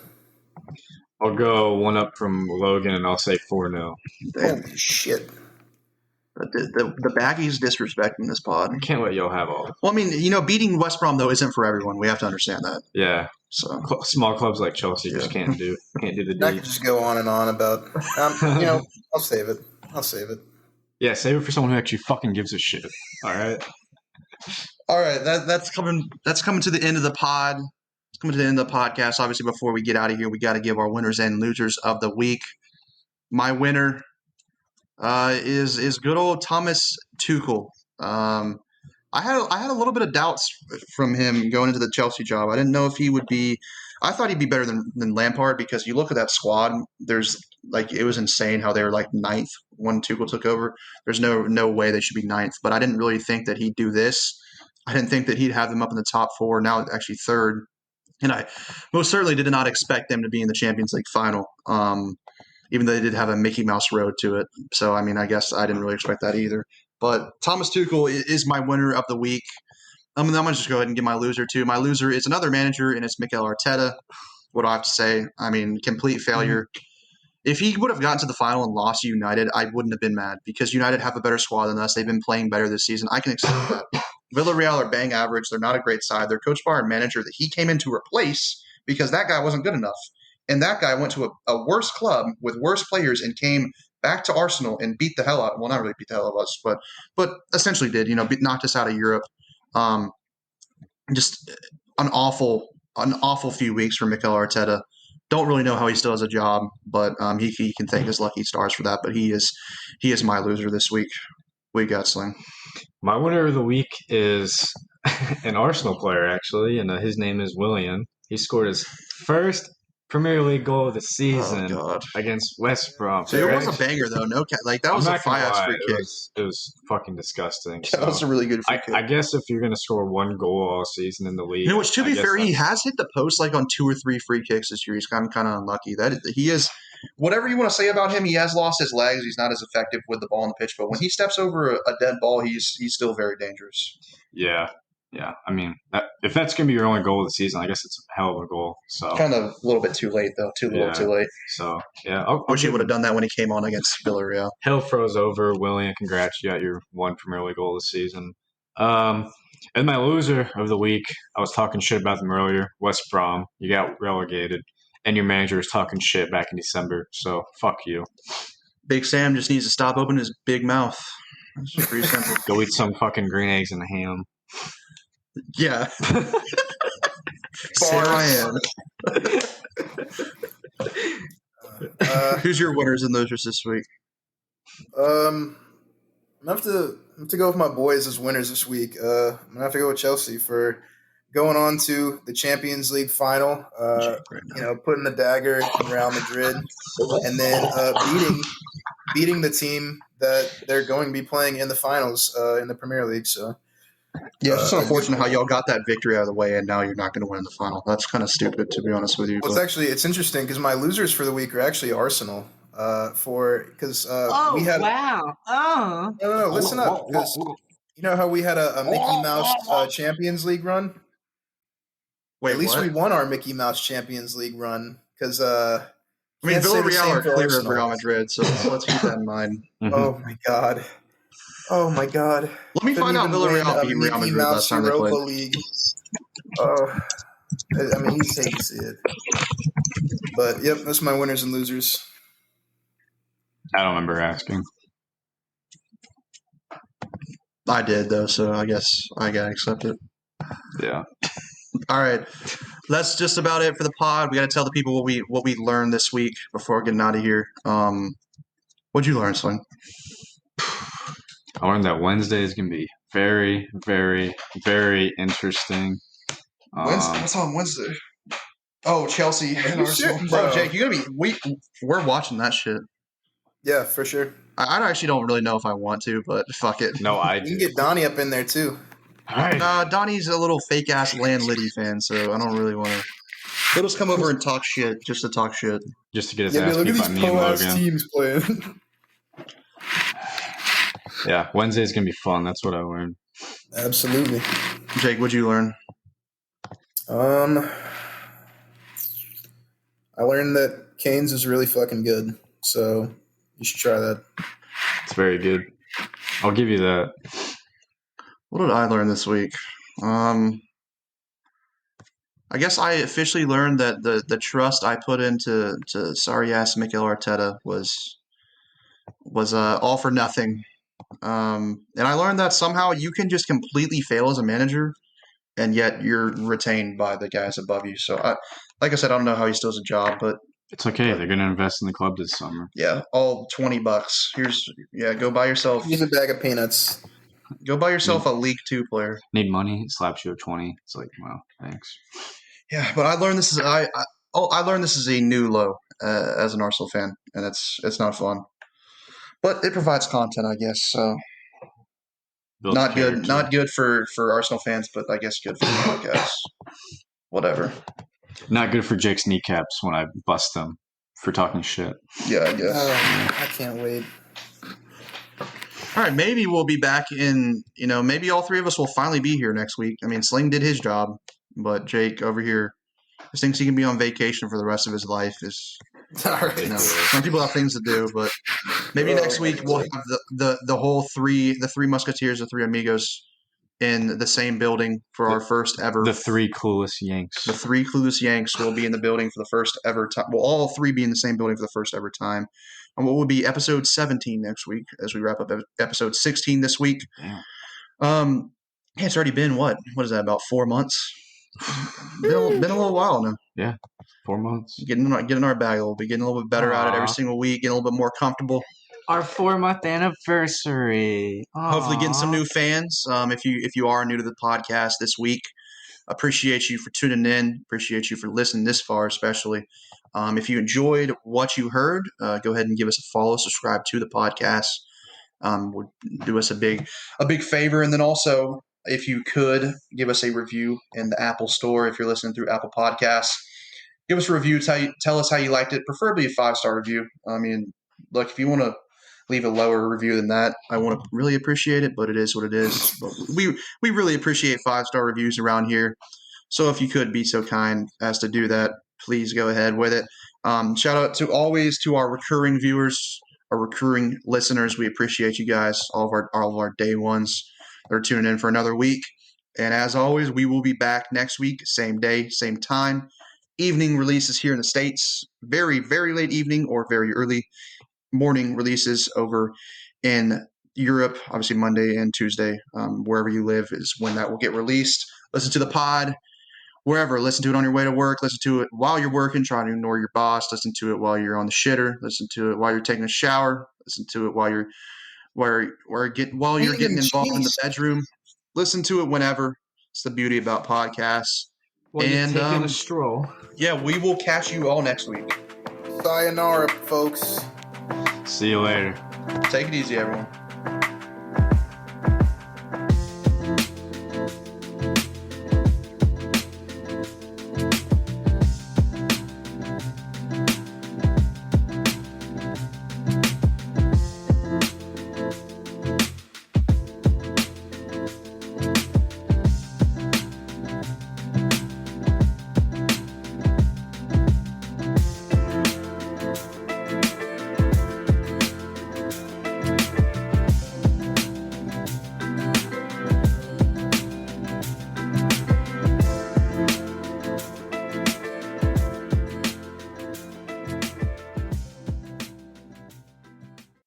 I'll go 1 up from Logan, and I'll say 4-0. Holy shit. The baggies disrespecting this pod. I can't let y'all have all. Well, I mean, beating West Brom, though, isn't for everyone. We have to understand that. Yeah. So small clubs like Chelsea just can't do the deed. I could just go on and on about I'll save it. Yeah, save it for someone who actually fucking gives a shit. All right. That's coming to the end of the pod. It's coming to the end of the podcast. Obviously, before we get out of here, we got to give our winners and losers of the week. My winner is good old Thomas Tuchel. I had a little bit of doubts from him going into the Chelsea job. I didn't know if he would be. I thought he'd be better than Lampard, because you look at that squad. It was insane how they were like 9th when Tuchel took over. There's no way they should be 9th. But I didn't really think that he'd do this. I didn't think that he'd have them up in the top 4. Now actually 3rd, and I most certainly did not expect them to be in the Champions League final. Even though they did have a Mickey Mouse road to it. So I mean, I guess I didn't really expect that either. But Thomas Tuchel is my winner of the week. I'm going to just go ahead and give my loser too. My loser is another manager, and it's Mikel Arteta. What do I have to say? I mean, complete failure. If he would have gotten to the final and lost to United, I wouldn't have been mad, because United have a better squad than us. They've been playing better this season. I can accept that. Villarreal are bang average. They're not a great side. They're coached by a manager that he came in to replace because that guy wasn't good enough. And that guy went to a worse club with worse players and came back to Arsenal and beat the hell out. Well, not really beat the hell out of us, but essentially did. Knocked us out of Europe. Just an awful few weeks for Mikel Arteta. Don't really know how he still has a job, but he can thank his lucky stars for that. But he is my loser this week. What you got, Sling? My winner of the week is an Arsenal player, actually, and his name is Willian. He scored his first Premier League goal of the season against West Brom. So it was a banger, though. That was a fire free kick. It was fucking disgusting. Yeah, that was a really good free kick. I guess if you're going to score 1 goal all season in the league. Which, to be fair, he has hit the post on 2 or 3 free kicks this year. He's kind of unlucky. He is, whatever you want to say about him, he has lost his legs. He's not as effective with the ball on the pitch. But when he steps over a dead ball, he's still very dangerous. Yeah. Yeah, I mean, if that's going to be your only goal of the season, I guess it's a hell of a goal. So Kind of a little bit too late, though. Too little, too late. So, yeah. I wish he would have done that when he came on against Villarreal. Hill froze over. William, congrats. You got your one Premier League goal this season. And my loser of the week, I was talking shit about them earlier. West Brom, you got relegated. And your manager was talking shit back in December. So, fuck you. Big Sam just needs to stop opening his big mouth. It's pretty simple. Go eat some fucking green eggs and ham. Yeah. Sam I am. Who's your winners and losers this week? I'm gonna have to go with my boys as winners this week. I'm gonna have to go with Chelsea for going on to the Champions League final. Putting the dagger in Real Madrid, and then beating the team that they're going to be playing in the finals in the Premier League. So. Yeah, it's just unfortunate how y'all got that victory out of the way, and now you're not going to win the final. That's kind of stupid, to be honest with you. Well, it's interesting because my losers for the week are actually Arsenal. We had no, listen up, because you know how we had a Mickey Mouse Champions League run. Wait, at least what? we won our Mickey Mouse Champions League run because Villarreal are clear of Real Madrid, so let's keep that in mind. Mm-hmm. Oh my God! Let me find out Villarreal beat Real Madrid last time they played. Europa League. I mean, you hate to see it, but yep, that's my winners and losers. I don't remember asking. I did though, so I guess I gotta accept it. Yeah. All right, that's just about it for the pod. We got to tell the people what we learned this week before getting out of here. What'd you learn, Sling? I learned that Wednesday is going to be very, very, very interesting. Wednesday? What's on Wednesday? Oh, Chelsea and Arsenal. Bro, Jake, we're watching that shit. Yeah, for sure. I actually don't really know if I want to, but fuck it. No, I do. You can get Donnie up in there too. All right. Donnie's a little fake ass Land Liddy fan, so I don't really want to. He'll just come over and talk shit, just to talk shit, just to get his ass beat by me and Logan. Teams playing. Yeah, Wednesday's gonna be fun. That's what I learned. Absolutely. Jake, what'd you learn? I learned that Canes is really fucking good, so you should try that. It's very good. I'll give you that. What did I learn this week? I guess I officially learned that the trust I put into sorry ass Mikel Arteta was all for nothing. And I learned that somehow you can just completely fail as a manager, and yet you're retained by the guys above you. So, like I said, I don't know how he still has a job, but it's okay. They're going to invest in the club this summer. Yeah, all $20. Go buy yourself. Use a bag of peanuts. Go buy yourself a League 2 player. Need money? It slaps you at 20. It's like, well, thanks. Yeah, but I learned this is I learned this is a new low as an Arsenal fan, and it's not fun. But it provides content, I guess. So not good for Arsenal fans, but I guess good for the podcast. Whatever. Not good for Jake's kneecaps when I bust them for talking shit. Yeah, I guess. I can't wait. All right, maybe we'll be back in, maybe all three of us will finally be here next week. I mean, Sling did his job, but Jake over here just thinks he can be on vacation for the rest of his life. All right. Some people have things to do, but maybe next week we'll have the whole three Musketeers, the three Amigos in the same building for our first ever. The three Clueless Yanks. The three Clueless Yanks will be in the building for the first ever time. Well, all three be in the same building for the first ever time. And what will be episode 17 next week as we wrap up episode 16 this week. Damn. It's already been what is that, about 4 months? been a little while now. Yeah, 4 months. Getting our bag a little bit, getting a little bit better at it every single week, getting a little bit more comfortable. Our 4-month anniversary. Aww. Hopefully getting some new fans. If you are new to the podcast this week, appreciate you for tuning in. Appreciate you for listening this far, especially. If you enjoyed what you heard, go ahead and give us a follow, subscribe to the podcast. Would do us a big favor. And then also, if you could, give us a review in the Apple Store if you're listening through Apple Podcasts. Give us a review. Tell us how you liked it, preferably a 5-star review. I mean, look, if you want to leave a lower review than that, I won't really appreciate it, but it is what it is. But we really appreciate 5-star reviews around here. So if you could be so kind as to do that, please go ahead with it. Shout out to our recurring viewers, our recurring listeners. We appreciate you guys, all of our day ones that are tuning in for another week. And as always, we will be back next week, same day, same time. Evening releases here in the States, very, very late evening or very early morning releases over in Europe. Obviously, Monday and Tuesday, wherever you live, is when that will get released. Listen to the pod wherever. Listen to it on your way to work. Listen to it while you're working. Try to ignore your boss. Listen to it while you're on the shitter. Listen to it while you're taking a shower. Listen to it while you're getting involved in the bedroom. Listen to it whenever. It's the beauty about podcasts. While you're taking a stroll. Yeah, we will catch you all next week. Sayonara, folks. See you later. Take it easy, everyone.